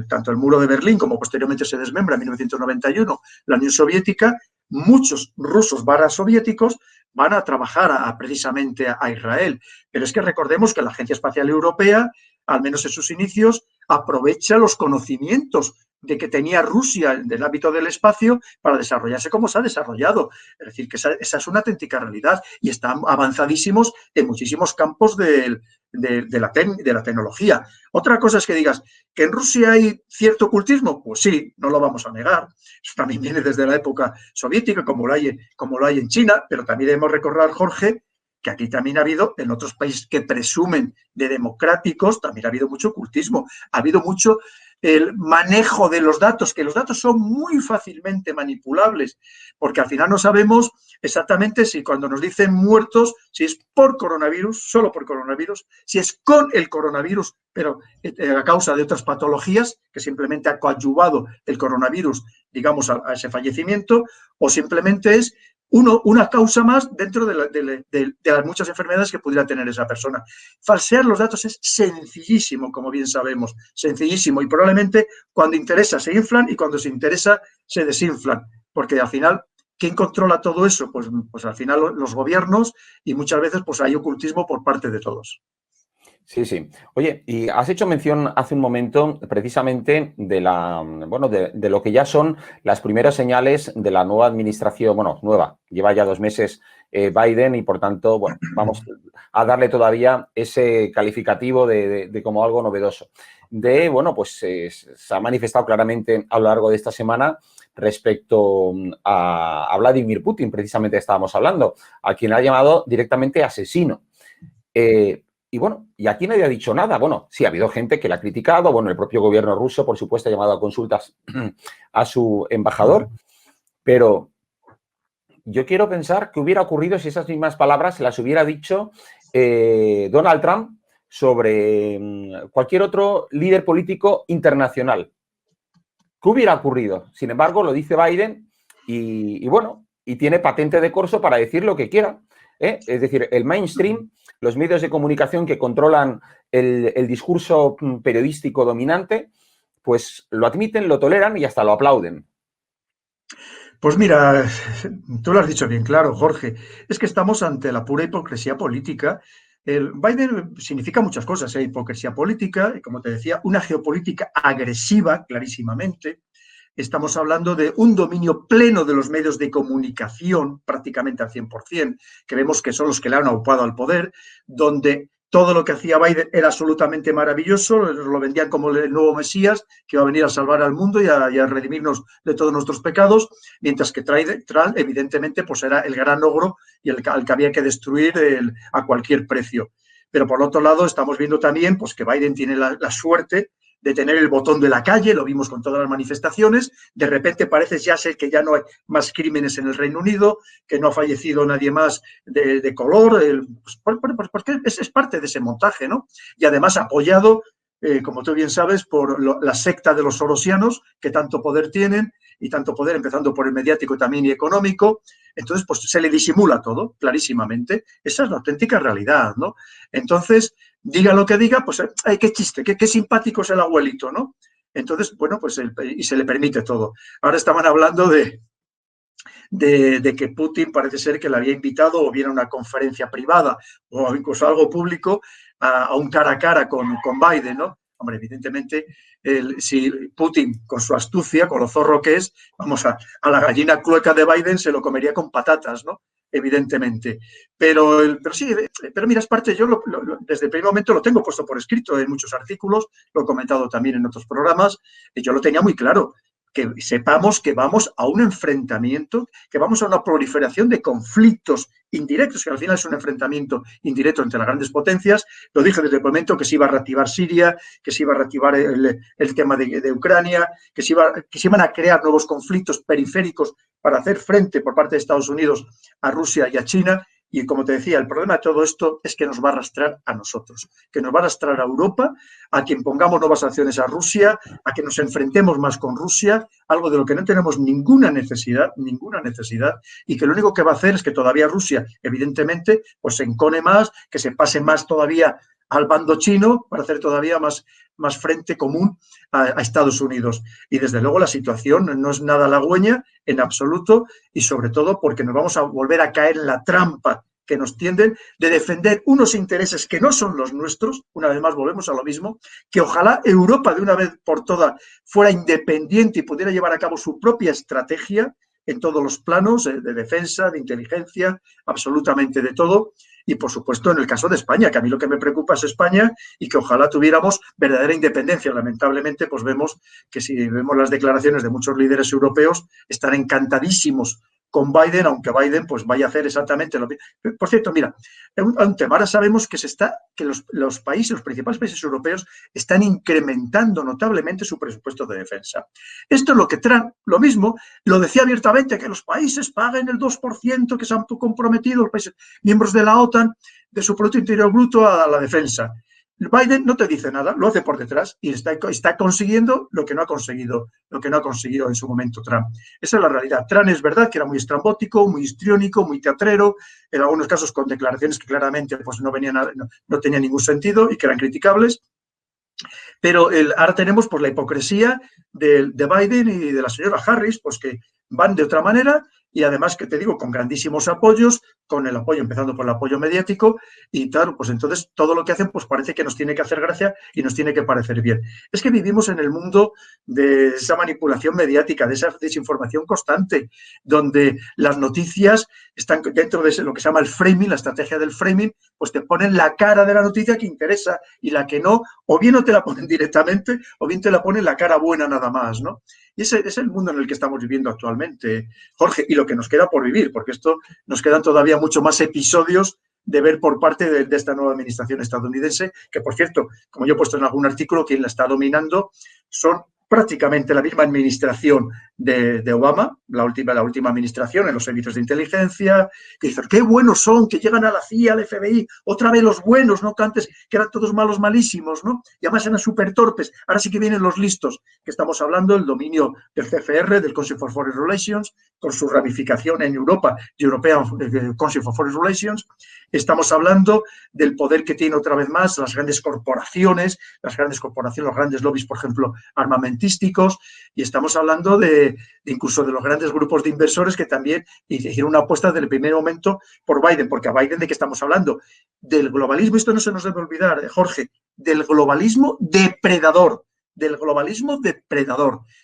[SPEAKER 2] tanto el muro de Berlín como posteriormente se desmembra en 1991 la Unión Soviética, muchos rusos soviéticos van a trabajar precisamente a Israel. Pero es que recordemos que la Agencia Espacial Europea, al menos en sus inicios, aprovecha los conocimientos de que tenía Rusia del ámbito del espacio para desarrollarse como se ha desarrollado. Es decir, que esa es una auténtica realidad y están avanzadísimos en muchísimos campos de la tecnología. Otra cosa es que digas que en Rusia hay cierto ocultismo, pues sí, no lo vamos a negar. Eso también viene desde la época soviética, como lo hay en China, pero también debemos recordar, Jorge, que aquí también ha habido, en otros países que presumen de democráticos, también ha habido mucho ocultismo, ha habido mucho el manejo de los datos, que los datos son muy fácilmente manipulables, porque al final no sabemos exactamente si cuando nos dicen muertos, si es por coronavirus, solo por coronavirus, si es con el coronavirus, pero a causa de otras patologías, que simplemente ha coadyuvado el coronavirus, digamos, a ese fallecimiento, o simplemente es una causa más dentro de las muchas enfermedades que pudiera tener esa persona. Falsear los datos es sencillísimo, como bien sabemos, sencillísimo, y probablemente cuando interesa se inflan y cuando se interesa se desinflan, porque al final, ¿quién controla todo eso? Pues al final los gobiernos, y muchas veces pues hay ocultismo por parte de todos.
[SPEAKER 1] Sí, sí. Oye, y has hecho mención hace un momento precisamente de lo que ya son las primeras señales de la nueva administración, nueva, lleva ya 2 meses Biden y por tanto, vamos a darle todavía ese calificativo de como algo novedoso. Se ha manifestado claramente a lo largo de esta semana respecto a Vladimir Putin, precisamente estábamos hablando, a quien ha llamado directamente asesino. Y aquí nadie ha dicho nada. Sí, ha habido gente que la ha criticado. El propio gobierno ruso, por supuesto, ha llamado a consultas a su embajador. Pero yo quiero pensar qué hubiera ocurrido si esas mismas palabras las hubiera dicho Donald Trump sobre cualquier otro líder político internacional. ¿Qué hubiera ocurrido? Sin embargo, lo dice Biden y tiene patente de corso para decir lo que quiera. Es decir, el mainstream, los medios de comunicación que controlan el discurso periodístico dominante, pues lo admiten, lo toleran y hasta lo aplauden.
[SPEAKER 2] Pues mira, tú lo has dicho bien claro, Jorge, es que estamos ante la pura hipocresía política. El Biden significa muchas cosas, hipocresía política, y como te decía, una geopolítica agresiva, clarísimamente. Estamos hablando de un dominio pleno de los medios de comunicación, prácticamente al 100%, que vemos que son los que le han aupado al poder, donde todo lo que hacía Biden era absolutamente maravilloso, lo vendían como el nuevo Mesías, que iba a venir a salvar al mundo y a redimirnos de todos nuestros pecados, mientras que Trump, evidentemente, pues era el gran ogro y al que había que destruir a cualquier precio. Pero por otro lado, estamos viendo también pues, que Biden tiene la suerte de tener el botón de la calle, lo vimos con todas las manifestaciones, de repente parece ya ser que ya no hay más crímenes en el Reino Unido, que no ha fallecido nadie más de color, porque es parte de ese montaje, ¿no? Y además apoyado, como tú bien sabes, por la secta de los sorosianos, que tanto poder tienen, y tanto poder, empezando por el mediático también y económico. Entonces, pues se le disimula todo, clarísimamente. Esa es la auténtica realidad, ¿no? Entonces, diga lo que diga, pues, ¡ay, qué chiste! Qué simpático es el abuelito, ¿no? Entonces, pues, y se le permite todo. Ahora estaban hablando de que Putin parece ser que le había invitado o bien a una conferencia privada o incluso algo público a un cara a cara con Biden, ¿no? Hombre, evidentemente, si Putin, con su astucia, con lo zorro que es, vamos, a la gallina clueca de Biden se lo comería con patatas, ¿no? Evidentemente. Pero mira, es parte, yo desde el primer momento lo tengo puesto por escrito en muchos artículos, lo he comentado también en otros programas, y yo lo tenía muy claro, que sepamos que vamos a un enfrentamiento, que vamos a una proliferación de conflictos indirectos, que al final es un enfrentamiento indirecto entre las grandes potencias. Lo dije desde el momento que se iba a reactivar Siria, que se iba a reactivar el tema de Ucrania, que se iban a crear nuevos conflictos periféricos para hacer frente por parte de Estados Unidos a Rusia y a China. Y como te decía, el problema de todo esto es que nos va a arrastrar a nosotros, que nos va a arrastrar a Europa, a que impongamos nuevas sanciones a Rusia, a que nos enfrentemos más con Rusia, algo de lo que no tenemos ninguna necesidad, y que lo único que va a hacer es que todavía Rusia, evidentemente, pues se encone más, que se pase más todavía al bando chino para hacer todavía más frente común a Estados Unidos. Y desde luego la situación no es nada halagüeña en absoluto, y sobre todo porque nos vamos a volver a caer en la trampa que nos tienden de defender unos intereses que no son los nuestros. Una vez más volvemos a lo mismo, que ojalá Europa de una vez por todas fuera independiente y pudiera llevar a cabo su propia estrategia en todos los planos, de defensa, de inteligencia, absolutamente de todo. Y, por supuesto, en el caso de España, que a mí lo que me preocupa es España y que ojalá tuviéramos verdadera independencia. Lamentablemente, pues vemos que si vemos las declaraciones de muchos líderes europeos, están encantadísimos con Biden, aunque Biden pues vaya a hacer exactamente lo mismo. Por cierto, mira, un tema, ahora sabemos que los países, los principales países europeos están incrementando notablemente su presupuesto de defensa. Esto es lo que Trump, lo mismo, lo decía abiertamente, que los países paguen el 2% que se han comprometido, los países miembros de la OTAN, de su Producto Interior Bruto a la defensa. Biden no te dice nada, lo hace por detrás y está consiguiendo lo que no ha conseguido en su momento Trump. Esa es la realidad. Trump es verdad que era muy estrambótico, muy histriónico, muy teatrero, en algunos casos con declaraciones que claramente pues, no tenían ningún sentido y que eran criticables. Pero ahora tenemos pues, la hipocresía de Biden y de la señora Harris, pues que van de otra manera y además, que te digo, con grandísimos apoyos, con el apoyo, empezando por el apoyo mediático, y claro, pues entonces todo lo que hacen pues parece que nos tiene que hacer gracia y nos tiene que parecer bien. Es que vivimos en el mundo de esa manipulación mediática, de esa desinformación constante, donde las noticias están dentro de lo que se llama el framing, la estrategia del framing, pues te ponen la cara de la noticia que interesa y la que no, o bien no te la ponen directamente, o bien te la ponen la cara buena nada más, ¿no? Y ese es el mundo en el que estamos viviendo actualmente, Jorge, y lo que nos queda por vivir, porque esto nos quedan todavía mucho más episodios de ver por parte de esta nueva administración estadounidense, que, por cierto, como yo he puesto en algún artículo, quien la está dominando son prácticamente la misma administración de Obama, la última administración en los servicios de inteligencia, que dicen, qué buenos son, que llegan a la CIA, al FBI, otra vez los buenos, ¿no? Que antes que eran todos malos, malísimos, ¿no? Y además eran súper torpes, ahora sí que vienen los listos, que estamos hablando del dominio del CFR, del Council for Foreign Relations, con su ramificación en Europa, de European Council for Foreign Relations. Estamos hablando del poder que tienen otra vez más las grandes corporaciones, los grandes lobbies, por ejemplo, armamentísticos, y estamos hablando de incluso de los grandes grupos de inversores que también hicieron una apuesta desde el primer momento por Biden, porque a Biden, ¿de qué estamos hablando? Del globalismo, esto no se nos debe olvidar, Jorge, del globalismo depredador,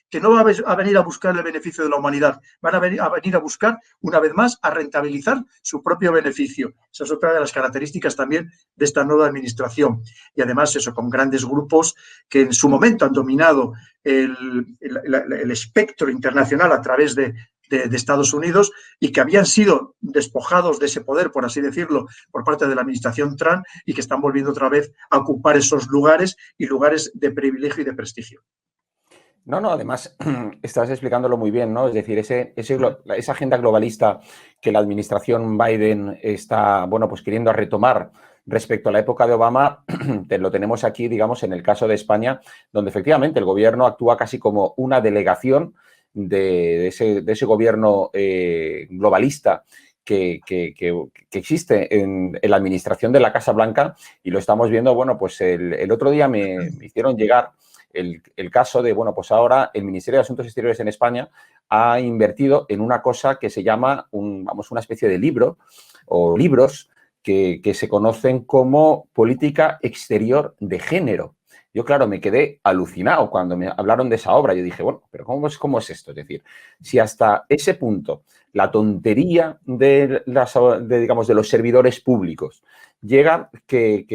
[SPEAKER 2] que no va a venir a buscar el beneficio de la humanidad, van a venir a buscar, una vez más, a rentabilizar su propio beneficio. Esa es otra de las características también de esta nueva administración. Y además eso, con grandes grupos que en su momento han dominado el espectro internacional a través de Estados Unidos y que habían sido despojados de ese poder, por así decirlo, por parte de la administración Trump y que están volviendo otra vez a ocupar esos lugares y lugares de privilegio y de prestigio.
[SPEAKER 1] No, además estás explicándolo muy bien, ¿no? Es decir, esa agenda globalista que la administración Biden está, bueno, pues queriendo retomar respecto a la época de Obama, lo tenemos aquí, digamos, en el caso de España, donde efectivamente el gobierno actúa casi como una delegación de ese gobierno globalista que existe en la administración de la Casa Blanca, y lo estamos viendo, bueno, pues el otro día me hicieron llegar el caso de, bueno, pues ahora el Ministerio de Asuntos Exteriores en España ha invertido en una cosa que se llama, una especie de libro o libros que se conocen como política exterior de género. Yo, claro, me quedé alucinado cuando me hablaron de esa obra. Yo dije, bueno, pero ¿cómo es esto? Es decir, si hasta ese punto la tontería de los servidores públicos llega que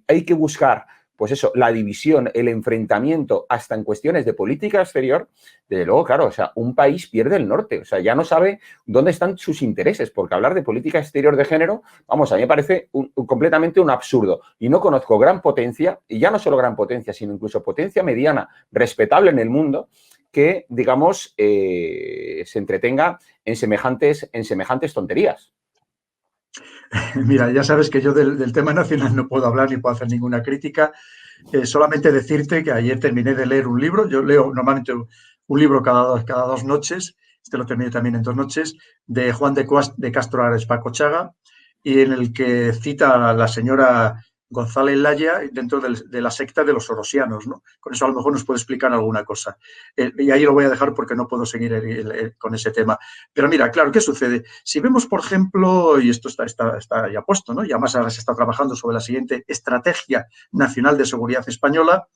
[SPEAKER 1] hay que buscar, pues eso, la división, el enfrentamiento, hasta en cuestiones de política exterior, desde luego, claro, o sea, un país pierde el norte, o sea, ya no sabe dónde están sus intereses, porque hablar de política exterior de género, vamos, a mí me parece completamente un absurdo. Y no conozco gran potencia, y ya no solo gran potencia, sino incluso potencia mediana, respetable en el mundo, que, digamos, se entretenga en semejantes tonterías.
[SPEAKER 2] Mira, ya sabes que yo del tema nacional no puedo hablar ni puedo hacer ninguna crítica. Solamente decirte que ayer terminé de leer un libro. Yo leo normalmente un libro cada 2 noches. Este lo terminé también en 2 noches, de Juan de Castro Arespacochaga, y en el que cita a la señora González Laya dentro de la secta de los sorosianos, ¿no? Con eso a lo mejor nos puede explicar alguna cosa. Y ahí lo voy a dejar porque no puedo seguir con ese tema. Pero mira, claro, ¿qué sucede? Si vemos, por ejemplo, y esto está ya puesto, ¿no? Y además ahora se está trabajando sobre la siguiente Estrategia Nacional de Seguridad Española.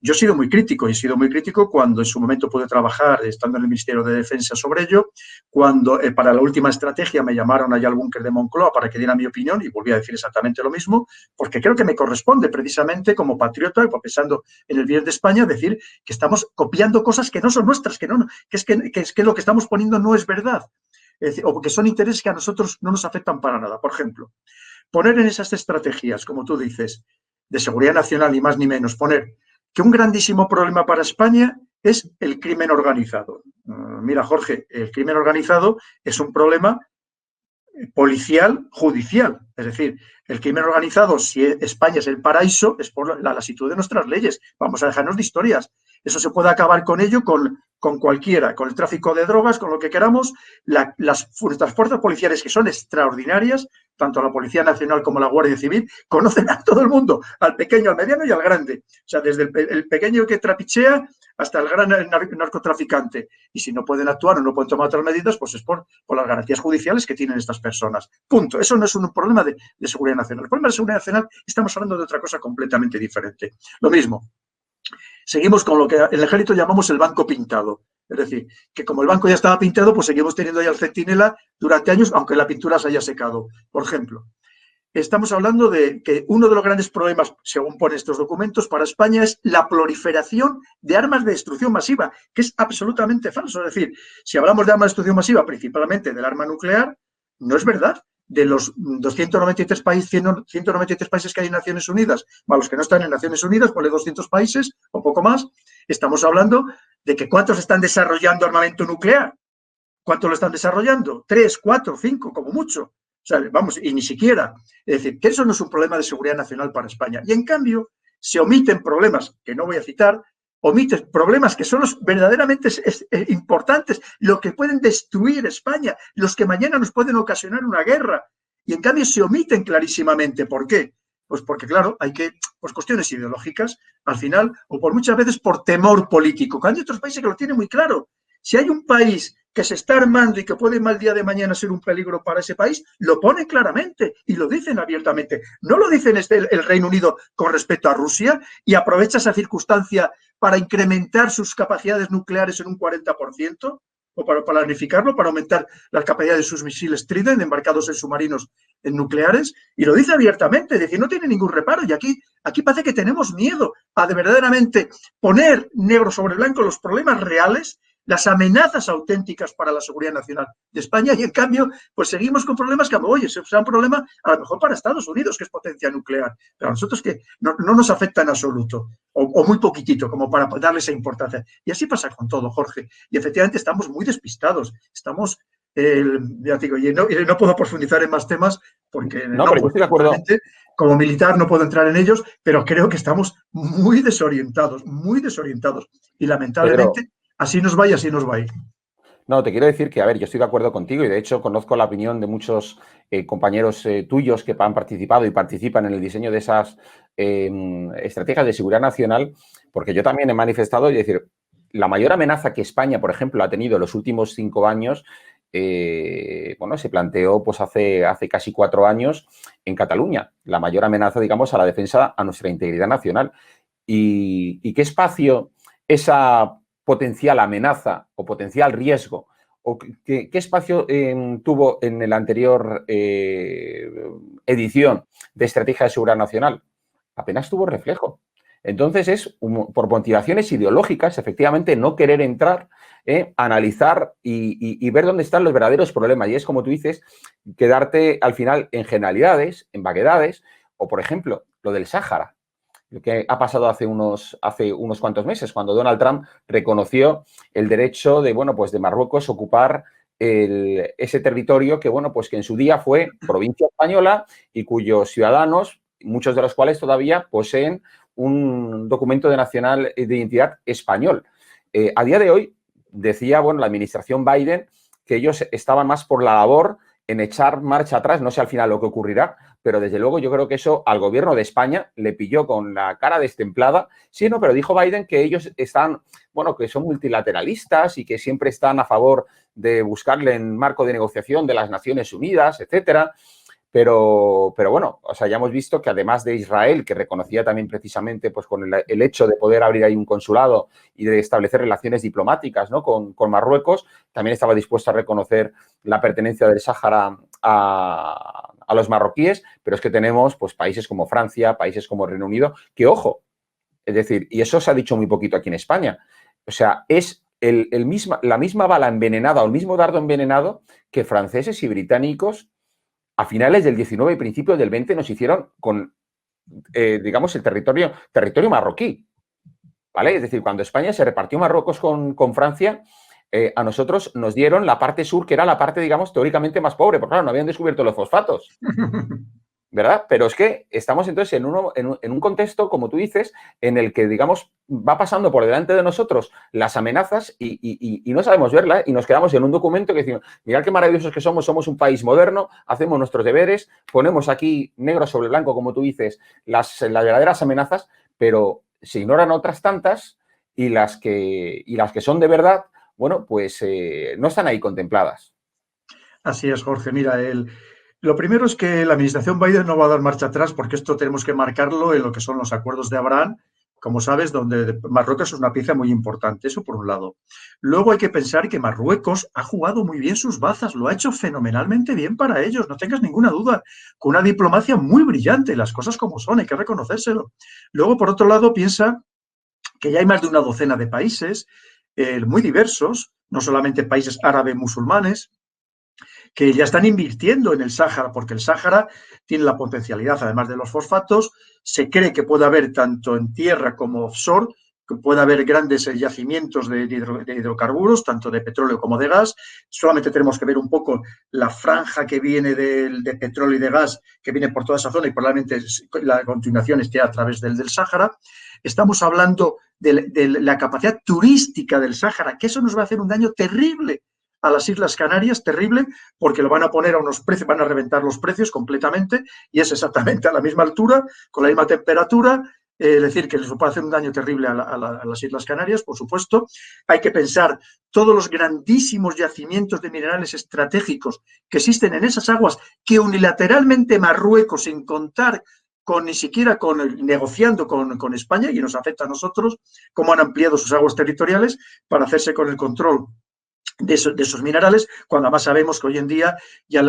[SPEAKER 2] Yo he sido muy crítico y he sido muy crítico cuando en su momento pude trabajar estando en el Ministerio de Defensa sobre ello, cuando para la última estrategia me llamaron allá al búnker de Moncloa para que diera mi opinión y volví a decir exactamente lo mismo, porque creo que me corresponde precisamente como patriota, pensando en el bien de España, decir que estamos copiando cosas que no son nuestras, que lo que estamos poniendo no es verdad, es decir, o que son intereses que a nosotros no nos afectan para nada. Por ejemplo, poner en esas estrategias, como tú dices, de seguridad nacional, ni más ni menos, poner que un grandísimo problema para España es el crimen organizado. Mira, Jorge, el crimen organizado es un problema policial, judicial. Es decir, el crimen organizado, si España es el paraíso, es por la lasitud de nuestras leyes. Vamos a dejarnos de historias. Eso se puede acabar con ello con cualquiera, con el tráfico de drogas, con lo que queramos. Las fuerzas policiales, que son extraordinarias, tanto la Policía Nacional como la Guardia Civil, conocen a todo el mundo, al pequeño, al mediano y al grande. O sea, desde el pequeño que trapichea hasta el gran narcotraficante. Y si no pueden actuar o no pueden tomar otras medidas, pues es por las garantías judiciales que tienen estas personas. Punto. Eso no es un problema de seguridad nacional. El problema de seguridad nacional, estamos hablando de otra cosa completamente diferente. Lo mismo. Seguimos con lo que en el ejército llamamos el banco pintado. Es decir, que como el banco ya estaba pintado, pues seguimos teniendo ahí al centinela durante años, aunque la pintura se haya secado. Por ejemplo, estamos hablando de que uno de los grandes problemas, según ponen estos documentos, para España es la proliferación de armas de destrucción masiva, que es absolutamente falso. Es decir, si hablamos de armas de destrucción masiva, principalmente del arma nuclear, no es verdad. De los 193 países que hay en Naciones Unidas, más los que no están en Naciones Unidas, ponle 200 países o poco más, estamos hablando de que ¿cuántos están desarrollando armamento nuclear? ¿Cuántos lo están desarrollando? 3, 4, 5, como mucho. O sea, vamos, y ni siquiera. Es decir, que eso no es un problema de seguridad nacional para España. Y en cambio, se omiten problemas, que no voy a citar, omiten problemas que son los verdaderamente importantes, lo que pueden destruir España, los que mañana nos pueden ocasionar una guerra. Y en cambio se omiten clarísimamente. ¿Por qué? Pues porque, claro, hay que, pues cuestiones ideológicas, al final, o por muchas veces por temor político. Cuando hay otros países que lo tienen muy claro. Si hay un país que se está armando y que puede mal día de mañana ser un peligro para ese país, lo ponen claramente y lo dicen abiertamente. No lo dicen el Reino Unido con respecto a Rusia y aprovecha esa circunstancia para incrementar sus capacidades nucleares en un 40%, o para planificarlo, para aumentar las capacidades de sus misiles Trident embarcados en submarinos nucleares, y lo dice abiertamente, es decir, no tiene ningún reparo. Y aquí parece que tenemos miedo a de verdaderamente poner negro sobre blanco los problemas reales, las amenazas auténticas para la seguridad nacional de España, y en cambio, pues seguimos con problemas que, oye, será un problema a lo mejor para Estados Unidos, que es potencia nuclear, pero a nosotros que no nos afecta en absoluto, o muy poquitito, como para darle esa importancia. Y así pasa con todo, Jorge. Y efectivamente estamos muy despistados, estamos, ya digo, y no puedo profundizar en más temas, porque
[SPEAKER 1] no, pero yo estoy de acuerdo.
[SPEAKER 2] Como militar no puedo entrar en ellos, pero creo que estamos muy desorientados, y lamentablemente
[SPEAKER 1] Pedro,
[SPEAKER 2] así nos va y así nos va a ir.
[SPEAKER 1] no, te quiero decir que, a ver, yo estoy de acuerdo contigo y de hecho conozco la opinión de muchos compañeros tuyos que han participado y participan en el diseño de esas estrategias de seguridad nacional, porque yo también he manifestado, es decir, la mayor amenaza que España, por ejemplo, ha tenido en los últimos 5 años, bueno, se planteó pues hace casi 4 años en Cataluña, la mayor amenaza, digamos, a la defensa, a nuestra integridad nacional. ¿Y qué espacio esa potencial amenaza o potencial riesgo, o qué espacio tuvo en la anterior edición de Estrategia de Seguridad Nacional? Apenas tuvo reflejo. Entonces es por motivaciones ideológicas, efectivamente, no querer entrar, analizar y ver dónde están los verdaderos problemas. Y es, como tú dices, quedarte al final en generalidades, en vaguedades, o por ejemplo, lo del Sáhara, lo que ha pasado hace unos cuantos meses, cuando Donald Trump reconoció el derecho de, bueno, pues de Marruecos ocupar ese territorio que, bueno, pues que en su día fue provincia española y cuyos ciudadanos, muchos de los cuales todavía poseen un documento de identidad español. A día de hoy, decía, bueno, la administración Biden que ellos estaban más por la labor en echar marcha atrás. No sé al final lo que ocurrirá, pero desde luego yo creo que eso al gobierno de España le pilló con la cara destemplada. Sí, no, pero dijo Biden que ellos están, bueno, que son multilateralistas y que siempre están a favor de buscarle en marco de negociación de las Naciones Unidas, etcétera. Pero bueno, o sea, ya hemos visto que además de Israel, que reconocía también precisamente pues, con el hecho de poder abrir ahí un consulado y de establecer relaciones diplomáticas, ¿no? con Marruecos, también estaba dispuesto a reconocer la pertenencia del Sáhara a los marroquíes, pero es que tenemos pues, países como Francia, países como Reino Unido, que ojo, es decir, y eso se ha dicho muy poquito aquí en España, o sea, es la misma bala envenenada o el mismo dardo envenenado que franceses y británicos a finales del 19 y principios del 20 nos hicieron con, digamos, el territorio marroquí, ¿vale? Es decir, cuando España se repartió Marruecos con Francia, a nosotros nos dieron la parte sur, que era la parte, digamos, teóricamente más pobre, porque claro, no habían descubierto los fosfatos, ¿verdad? Pero es que estamos entonces en un contexto, como tú dices, en el que, digamos, va pasando por delante de nosotros las amenazas y no sabemos verlas y nos quedamos en un documento que decimos, mirad qué maravillosos que somos un país moderno, hacemos nuestros deberes, ponemos aquí negro sobre blanco, como tú dices, las verdaderas amenazas, pero se ignoran otras tantas y las que son de verdad, bueno, pues no están ahí contempladas.
[SPEAKER 2] Así es, Jorge. Mira, lo primero es que la administración Biden no va a dar marcha atrás porque esto tenemos que marcarlo en lo que son los acuerdos de Abraham, como sabes, donde Marruecos es una pieza muy importante, eso por un lado. Luego hay que pensar que Marruecos ha jugado muy bien sus bazas, lo ha hecho fenomenalmente bien para ellos, no tengas ninguna duda, con una diplomacia muy brillante, las cosas como son, hay que reconocérselo. Luego, por otro lado, piensa que ya hay más de una docena de países muy diversos, no solamente países árabes musulmanes, que ya están invirtiendo en el Sáhara, porque el Sáhara tiene la potencialidad, además de los fosfatos, se cree que puede haber tanto en tierra como offshore, que puede haber grandes yacimientos de hidrocarburos, tanto de petróleo como de gas. Solamente tenemos que ver un poco la franja que viene de petróleo y de gas, que viene por toda esa zona y probablemente la continuación esté a través del Sáhara. Estamos hablando de la capacidad turística del Sáhara, que eso nos va a hacer un daño terrible a las Islas Canarias, terrible, porque lo van a poner a unos precios, van a reventar los precios completamente y es exactamente a la misma altura, con la misma temperatura, es decir, que les puede hacer un daño terrible a las Islas Canarias, por supuesto. Hay que pensar todos los grandísimos yacimientos de minerales estratégicos que existen en esas aguas que unilateralmente Marruecos, sin contar ni siquiera negociando con España, y nos afecta a nosotros, cómo han ampliado sus aguas territoriales para hacerse con el control de esos minerales, cuando además sabemos que hoy en día ya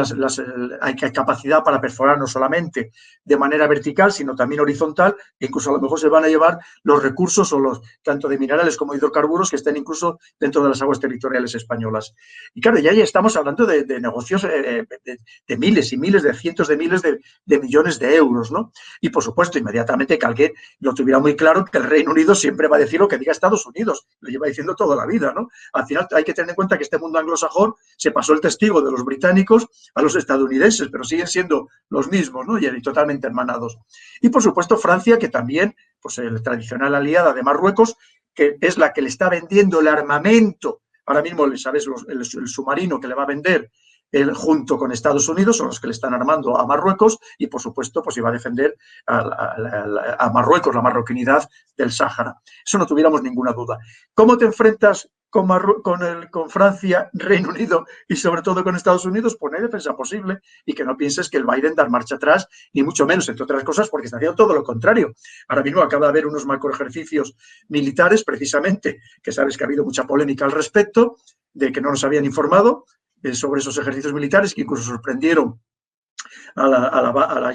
[SPEAKER 2] hay capacidad para perforar no solamente de manera vertical, sino también horizontal, e incluso a lo mejor se van a llevar los recursos tanto de minerales como hidrocarburos que estén incluso dentro de las aguas territoriales españolas. Y claro, ya estamos hablando de negocios de miles y miles, de cientos de miles de millones de euros, ¿no? Y por supuesto, inmediatamente que alguien lo tuviera muy claro, que el Reino Unido siempre va a decir lo que diga Estados Unidos, lo lleva diciendo toda la vida, ¿no? Al final hay que tener en cuenta que este mundo anglosajón se pasó el testigo de los británicos a los estadounidenses, pero siguen siendo los mismos, ¿no? Y totalmente hermanados. Y por supuesto Francia, que también, pues el tradicional aliada de Marruecos, que es la que le está vendiendo el armamento, ahora mismo, ¿sabes? El submarino que le va a vender junto con Estados Unidos, son los que le están armando a Marruecos y, por supuesto, pues iba a defender a Marruecos, la marroquinidad del Sáhara. Eso no tuviéramos ninguna duda. ¿Cómo te enfrentas con Francia, Reino Unido y sobre todo con Estados Unidos? Pues no hay defensa posible y que no pienses que el Biden da marcha atrás, ni mucho menos, entre otras cosas, porque está haciendo todo lo contrario. Ahora mismo acaba de haber unos macroejercicios militares, precisamente, que sabes que ha habido mucha polémica al respecto, de que no nos habían informado sobre esos ejercicios militares que incluso sorprendieron a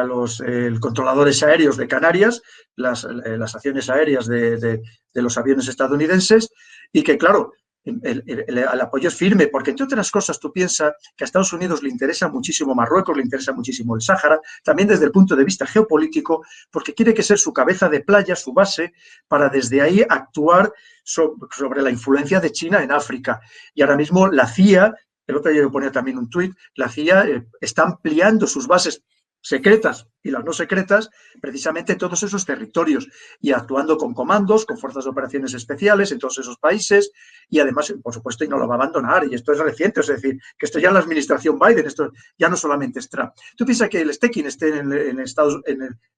[SPEAKER 2] los controladores aéreos de Canarias, las acciones aéreas de los aviones estadounidenses, y que, claro, el apoyo es firme, porque entre otras cosas tú piensas que a Estados Unidos le interesa muchísimo Marruecos, le interesa muchísimo el Sáhara, también desde el punto de vista geopolítico, porque quiere que sea su cabeza de playa, su base, para desde ahí actuar sobre la influencia de China en África. Y ahora mismo la CIA, el otro día yo ponía también un tuit, la CIA está ampliando sus bases secretas y las no secretas, precisamente en todos esos territorios y actuando con comandos, con fuerzas de operaciones especiales en todos esos países y además, por supuesto, y no lo va a abandonar, y esto es reciente, es decir, que esto ya en la administración Biden, esto ya no solamente es Trump. Tú piensas que esté quien esté en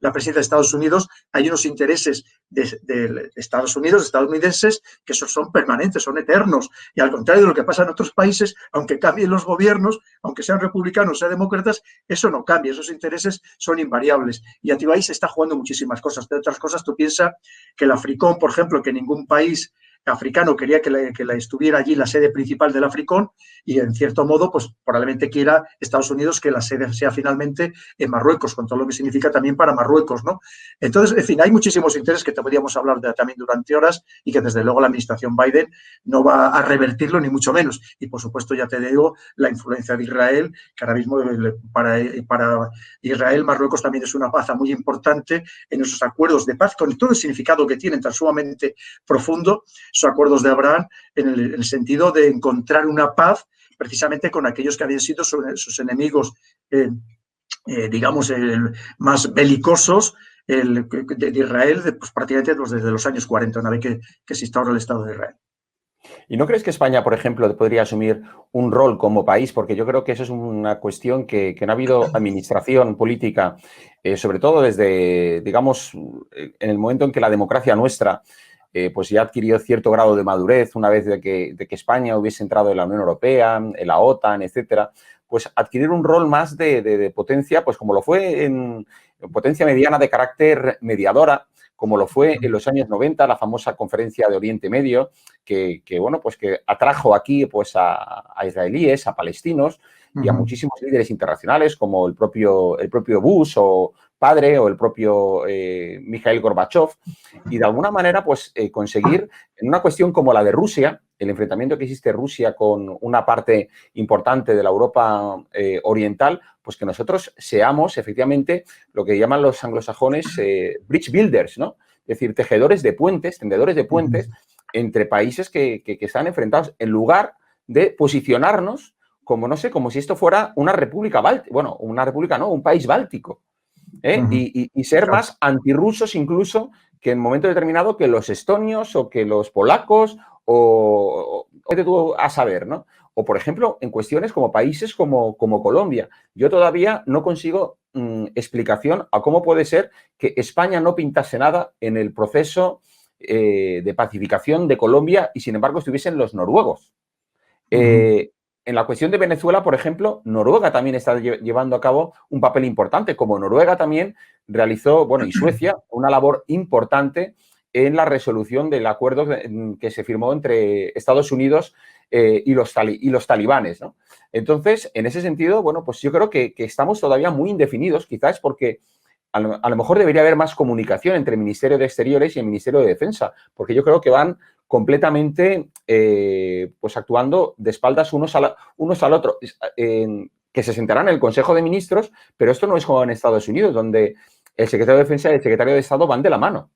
[SPEAKER 2] la presidencia de Estados Unidos, hay unos intereses de Estados Unidos, estadounidenses, que son permanentes, son eternos, y al contrario de lo que pasa en otros países, aunque cambien los gobiernos, aunque sean republicanos, sean demócratas, eso no cambia, esos intereses son invariables. Y Atibaí se está jugando muchísimas cosas. De otras cosas, tú piensas que el Africón, por ejemplo, que ningún país africano quería que la estuviera allí la sede principal del Africón y, en cierto modo, pues probablemente quiera Estados Unidos que la sede sea finalmente en Marruecos, con todo lo que significa también para Marruecos, ¿no? Entonces, en fin, hay muchísimos intereses que podríamos hablar también durante horas y que, desde luego, la administración Biden no va a revertirlo, ni mucho menos. Y, por supuesto, ya te digo, la influencia de Israel, que ahora mismo para Israel, Marruecos también es una baza muy importante en esos acuerdos de paz, con todo el significado que tienen tan sumamente profundo, esos acuerdos de Abraham, en el sentido de encontrar una paz precisamente con aquellos que habían sido sus enemigos, digamos, más belicosos de Israel, pues prácticamente desde los años 40, una vez que se instaura el Estado de Israel.
[SPEAKER 1] ¿Y no crees que España, por ejemplo, podría asumir un rol como país? Porque yo creo que eso es una cuestión que no ha habido administración política, sobre todo desde, digamos, en el momento en que la democracia nuestra pues ya adquirió cierto grado de madurez una vez de que España hubiese entrado en la Unión Europea, en la OTAN, etcétera, pues adquirir un rol más de potencia, pues como lo fue en potencia mediana de carácter mediadora, como lo fue en los años 90, la famosa conferencia de Oriente Medio, que bueno, pues que atrajo aquí pues a israelíes, a palestinos y a muchísimos líderes internacionales, como el propio Bush o padre o el propio Mikhail Gorbachev, y de alguna manera pues conseguir, en una cuestión como la de Rusia, el enfrentamiento que existe Rusia con una parte importante de la Europa oriental, pues que nosotros seamos efectivamente lo que llaman los anglosajones bridge builders, ¿no? Es decir, tejedores de puentes, tendedores de puentes entre países que están enfrentados, en lugar de posicionarnos como, no sé, como si esto fuera una república báltica, bueno, una república no, un país báltico, y ser más antirrusos incluso que en momento determinado que los estonios o que los polacos o tú a saber, ¿no? O, por ejemplo, en cuestiones como países como Colombia. Yo todavía no consigo explicación a cómo puede ser que España no pintase nada en el proceso de pacificación de Colombia y, sin embargo, estuviesen los noruegos. En la cuestión de Venezuela, por ejemplo, Noruega también está llevando a cabo un papel importante, como Noruega también realizó, bueno, y Suecia, una labor importante en la resolución del acuerdo que se firmó entre Estados Unidos y los talibanes, ¿no? Entonces, en ese sentido, bueno, pues yo creo que estamos todavía muy indefinidos, quizás porque a lo mejor debería haber más comunicación entre el Ministerio de Exteriores y el Ministerio de Defensa, porque yo creo que van completamente pues actuando de espaldas unos al otro, que se sentarán en el Consejo de Ministros, pero esto no es como en Estados Unidos, donde el secretario de Defensa y el secretario de Estado van de la mano.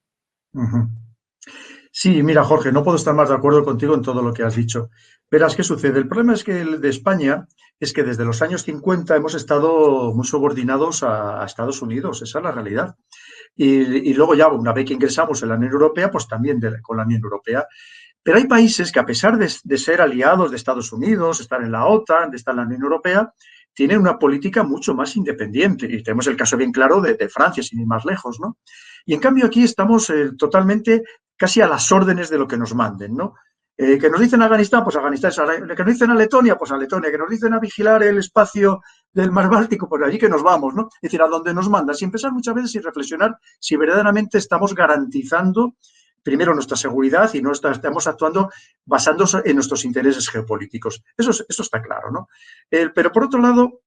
[SPEAKER 2] Sí, mira, Jorge, no puedo estar más de acuerdo contigo en todo lo que has dicho. Verás qué sucede. El problema es que el de España es que desde los años 50 hemos estado muy subordinados a Estados Unidos, esa es la realidad. Y luego ya, una vez que ingresamos en la Unión Europea, pues también con la Unión Europea. Pero hay países que, a pesar de ser aliados de Estados Unidos, estar en la OTAN, de estar en la Unión Europea, tienen una política mucho más independiente. Y tenemos el caso bien claro de Francia, sin ir más lejos, ¿no? Y en cambio aquí estamos totalmente casi a las órdenes de lo que nos manden, ¿no? Que nos dicen a Afganistán, pues Afganistán, que nos dicen a Letonia, pues a Letonia, que nos dicen a vigilar el espacio del mar Báltico, pues allí que nos vamos, ¿no? Es decir, a donde nos mandan, sin pensar muchas veces, sin reflexionar si verdaderamente estamos garantizando primero nuestra seguridad y no estamos actuando basándose en nuestros intereses geopolíticos. Eso está claro, ¿no? Pero por otro lado,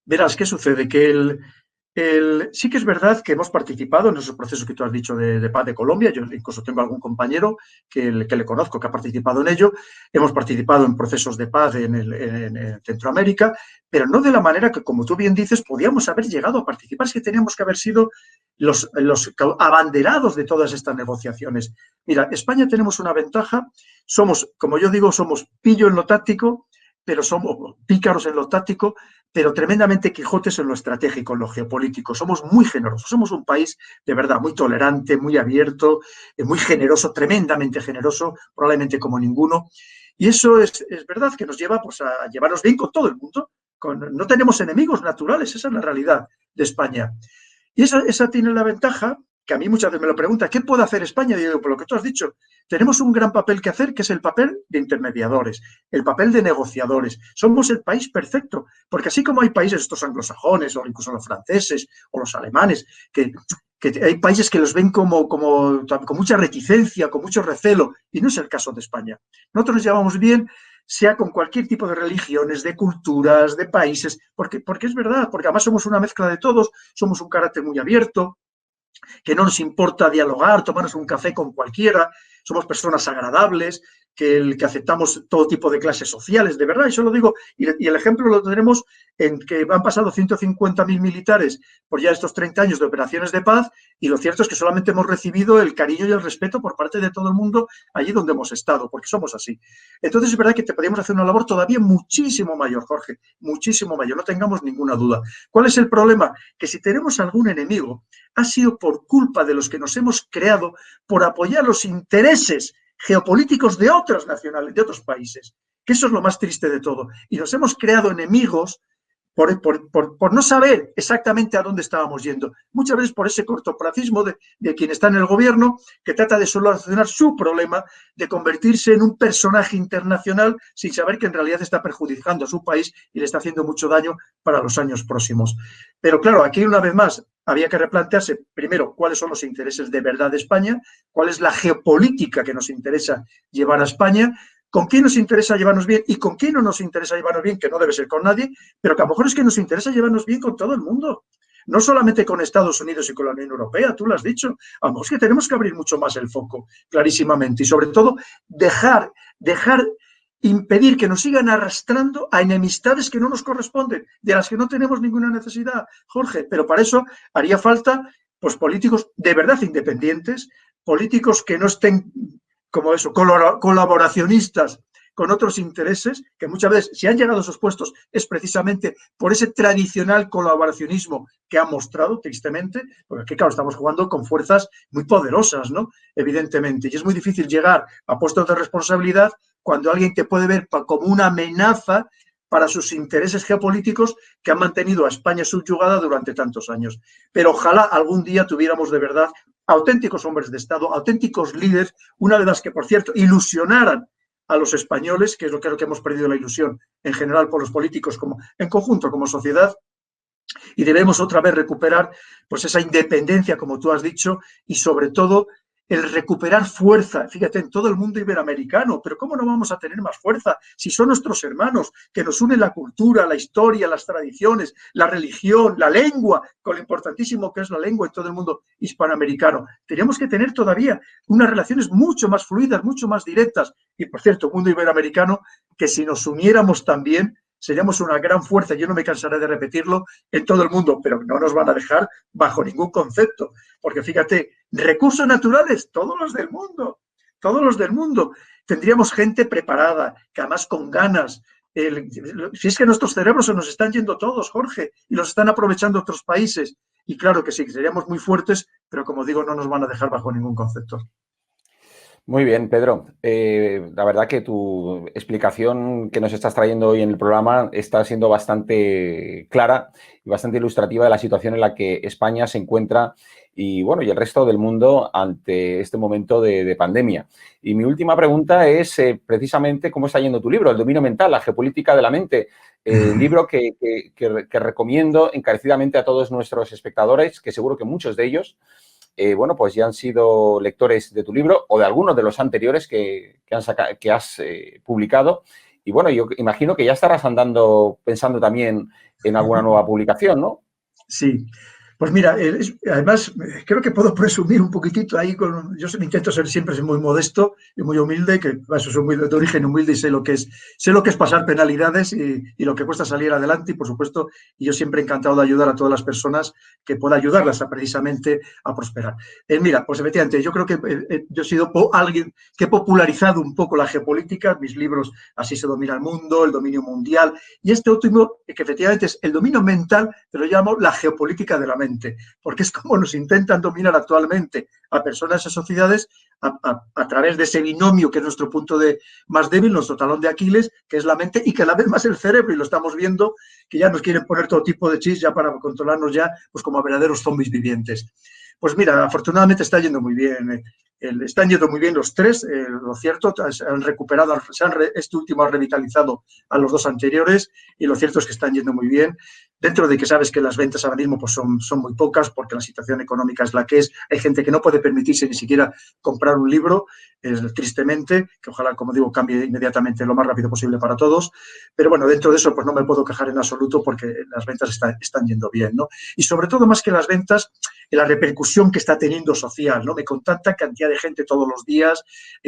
[SPEAKER 2] verás, ¿qué sucede? Que sí que es verdad que hemos participado en esos procesos que tú has dicho de paz de Colombia. Yo incluso tengo algún compañero que le conozco que ha participado en ello. Hemos participado en procesos de paz en Centroamérica, pero no de la manera que, como tú bien dices, podíamos haber llegado a participar. Es que teníamos que haber sido los abanderados de todas estas negociaciones. Mira, España tenemos una ventaja. Somos, como yo digo, somos pillo en lo táctico, pero somos pícaros en lo táctico, pero tremendamente quijotes en lo estratégico, en lo geopolítico. Somos muy generosos, somos un país de verdad muy tolerante, muy abierto, muy generoso, tremendamente generoso, probablemente como ninguno. Y eso es verdad que nos lleva pues, a llevarnos bien con todo el mundo. No tenemos enemigos naturales, esa es la realidad de España. Y esa tiene la ventaja, que a mí muchas veces me lo preguntan, ¿qué puede hacer España? Y digo, por lo que tú has dicho, tenemos un gran papel que hacer, que es el papel de intermediadores, el papel de negociadores. Somos el país perfecto, porque así como hay países, estos anglosajones, o incluso los franceses, o los alemanes, que hay países que los ven con mucha reticencia, con mucho recelo, y no es el caso de España. Nosotros nos llevamos bien, sea con cualquier tipo de religiones, de culturas, de países, porque es verdad, porque además somos una mezcla de todos, somos un carácter muy abierto, que no nos importa dialogar, tomarnos un café con cualquiera, somos personas agradables, que aceptamos todo tipo de clases sociales, de verdad, eso lo digo, y el ejemplo lo tenemos en que han pasado 150.000 militares por ya estos 30 años de operaciones de paz, y lo cierto es que solamente hemos recibido el cariño y el respeto por parte de todo el mundo allí donde hemos estado, porque somos así. Entonces es verdad que te podríamos hacer una labor todavía muchísimo mayor, Jorge, muchísimo mayor, no tengamos ninguna duda. ¿Cuál es el problema? Que si tenemos algún enemigo, ha sido por culpa de los que nos hemos creado por apoyar los intereses geopolíticos de otras nacionales, de otros países, que eso es lo más triste de todo. Y nos hemos creado enemigos por no saber exactamente a dónde estábamos yendo. Muchas veces por ese cortoplacismo de quien está en el gobierno, que trata de solucionar su problema, de convertirse en un personaje internacional sin saber que en realidad está perjudicando a su país y le está haciendo mucho daño para los años próximos. Pero claro, aquí una vez más había que replantearse primero cuáles son los intereses de verdad de España, cuál es la geopolítica que nos interesa llevar a España, con quién nos interesa llevarnos bien y con quién no nos interesa llevarnos bien, que no debe ser con nadie, pero que a lo mejor es que nos interesa llevarnos bien con todo el mundo. No solamente con Estados Unidos y con la Unión Europea, tú lo has dicho. A lo mejor es que tenemos que abrir mucho más el foco, clarísimamente, y sobre todo impedir que nos sigan arrastrando a enemistades que no nos corresponden, de las que no tenemos ninguna necesidad, Jorge. Pero para eso haría falta pues, políticos de verdad independientes, políticos que no estén como eso, colaboracionistas con otros intereses, que muchas veces, si han llegado a esos puestos, es precisamente por ese tradicional colaboracionismo que han mostrado, tristemente, porque aquí, claro, estamos jugando con fuerzas muy poderosas, ¿no? Evidentemente, y es muy difícil llegar a puestos de responsabilidad cuando alguien te puede ver como una amenaza para sus intereses geopolíticos que han mantenido a España subyugada durante tantos años. Pero ojalá algún día tuviéramos de verdad auténticos hombres de Estado, auténticos líderes, una de las que, por cierto, ilusionaran a los españoles, que es lo que creo que hemos perdido la ilusión en general por los políticos como en conjunto, como sociedad, y debemos otra vez recuperar pues esa independencia, como tú has dicho, y sobre todo el recuperar fuerza, fíjate, en todo el mundo iberoamericano, pero ¿cómo no vamos a tener más fuerza si son nuestros hermanos, que nos unen la cultura, la historia, las tradiciones, la religión, la lengua, con lo importantísimo que es la lengua en todo el mundo hispanoamericano? Tenemos que tener todavía unas relaciones mucho más fluidas, mucho más directas, y por cierto, mundo iberoamericano, que si nos uniéramos también, seríamos una gran fuerza, yo no me cansaré de repetirlo, en todo el mundo, pero no nos van a dejar bajo ningún concepto, porque fíjate, recursos naturales, todos los del mundo, todos los del mundo. Tendríamos gente preparada, que además con ganas. Si es que nuestros cerebros se nos están yendo todos, Jorge, y los están aprovechando otros países. Y claro que sí, seríamos muy fuertes, pero como digo, no nos van a dejar bajo ningún concepto.
[SPEAKER 1] Muy bien, Pedro. La verdad que tu explicación que nos estás trayendo hoy en el programa está siendo bastante clara y bastante ilustrativa de la situación en la que España se encuentra y, bueno, y el resto del mundo ante este momento de pandemia. Y mi última pregunta es precisamente cómo está yendo tu libro, El dominio mental, la geopolítica de la mente. Libro que recomiendo encarecidamente a todos nuestros espectadores, que seguro que muchos de ellos bueno, pues ya han sido lectores de tu libro o de algunos de los anteriores que has publicado. Y bueno, yo imagino que ya estarás pensando también en alguna nueva publicación, ¿no?
[SPEAKER 2] Sí. Pues mira, además creo que puedo presumir un poquitito ahí yo intento ser muy modesto y muy humilde, que eso soy muy de origen humilde y sé lo que es pasar penalidades y lo que cuesta salir adelante y por supuesto, y yo siempre he encantado de ayudar a todas las personas que pueda ayudarlas precisamente a prosperar. Mira, pues efectivamente, yo creo que yo he sido alguien que he popularizado un poco la geopolítica, mis libros Así se domina el mundo, El dominio mundial, y este último, que efectivamente es el dominio mental, te lo llamo la geopolítica de la mente, porque es como nos intentan dominar actualmente a personas y a sociedades a través de ese binomio que es nuestro punto más débil, nuestro talón de Aquiles, que es la mente y que a la vez más el cerebro, y lo estamos viendo, que ya nos quieren poner todo tipo de chips ya para controlarnos ya, pues como a verdaderos zombies vivientes. Pues mira, afortunadamente está yendo muy bien. Están yendo muy bien los tres, lo cierto, han recuperado, este último ha revitalizado a los dos anteriores y lo cierto es que están yendo muy bien. Dentro de que sabes que las ventas ahora mismo pues son muy pocas porque la situación económica es la que es. Hay gente que no puede permitirse ni siquiera comprar un libro, tristemente, que ojalá, como digo, cambie inmediatamente lo más rápido posible para todos. Pero bueno, dentro de eso pues no me puedo quejar en absoluto porque las ventas están yendo bien, ¿no? Y sobre todo, más que las ventas, la repercusión que está teniendo social, ¿no? Me contacta cantidad de gente todos los días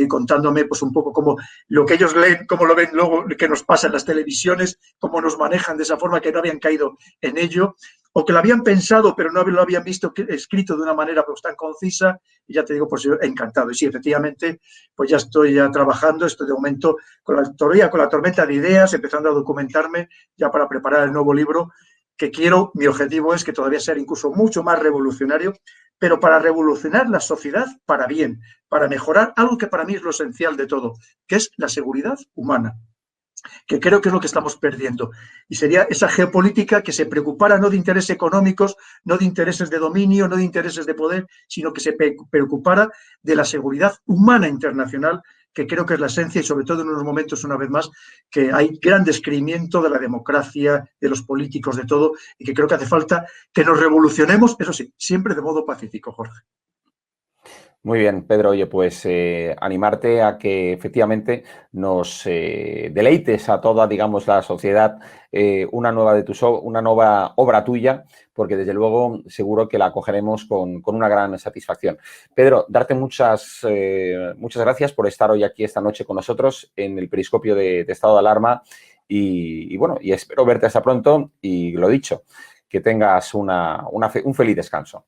[SPEAKER 2] contándome pues un poco cómo lo que ellos leen, cómo lo ven luego, que nos pasa en las televisiones, cómo nos manejan de esa forma, que no habían caído en ello, o que lo habían pensado pero no lo habían visto escrito de una manera pues tan concisa, y ya te digo, pues yo encantado. Y sí, efectivamente, pues ya estoy trabajando, estoy de momento con la tormenta de ideas, empezando a documentarme ya para preparar el nuevo libro, que mi objetivo es que todavía sea incluso mucho más revolucionario, pero para revolucionar la sociedad para bien, para mejorar algo que para mí es lo esencial de todo, que es la seguridad humana, que creo que es lo que estamos perdiendo. Y sería esa geopolítica que se preocupara no de intereses económicos, no de intereses de dominio, no de intereses de poder, sino que se preocupara de la seguridad humana internacional, que creo que es la esencia y sobre todo en unos momentos, una vez más, que hay gran descreimiento de la democracia, de los políticos, de todo, y que creo que hace falta que nos revolucionemos, eso sí, siempre de modo pacífico, Jorge.
[SPEAKER 1] Muy bien, Pedro. Oye, pues animarte a que efectivamente nos deleites a toda, digamos, la sociedad una nueva obra tuya, porque desde luego seguro que la acogeremos con una gran satisfacción. Pedro, darte muchas gracias por estar hoy aquí esta noche con nosotros en el periscopio de Estado de Alarma y bueno, y espero verte hasta pronto y lo dicho, que tengas un feliz descanso.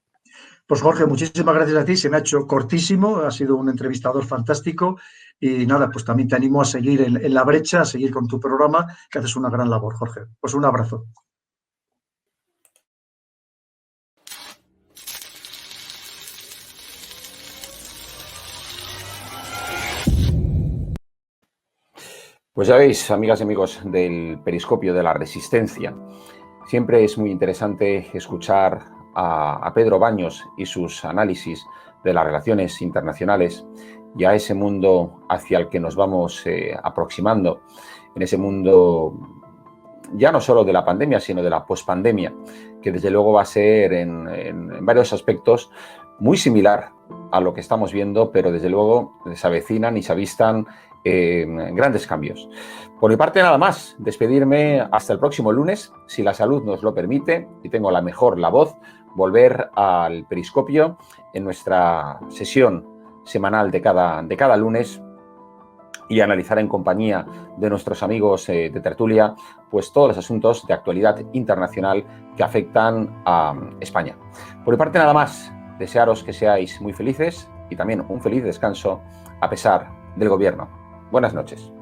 [SPEAKER 2] Pues Jorge, muchísimas gracias a ti, se me ha hecho cortísimo, ha sido un entrevistador fantástico y nada, pues también te animo a seguir en la brecha, a seguir con tu programa, que haces una gran labor, Jorge. Pues un abrazo.
[SPEAKER 1] Pues ya veis, amigas y amigos del periscopio de la resistencia, siempre es muy interesante escuchar a Pedro Baños y sus análisis de las relaciones internacionales y a ese mundo hacia el que nos vamos aproximando, en ese mundo ya no solo de la pandemia, sino de la pospandemia, que desde luego va a ser en varios aspectos muy similar a lo que estamos viendo, pero desde luego se avecinan y se avistan grandes cambios. Por mi parte nada más, despedirme hasta el próximo lunes, si la salud nos lo permite y tengo la voz, volver al periscopio en nuestra sesión semanal de cada lunes y analizar en compañía de nuestros amigos de tertulia pues todos los asuntos de actualidad internacional que afectan a España. Por mi parte nada más, desearos que seáis muy felices y también un feliz descanso a pesar del gobierno. Buenas noches.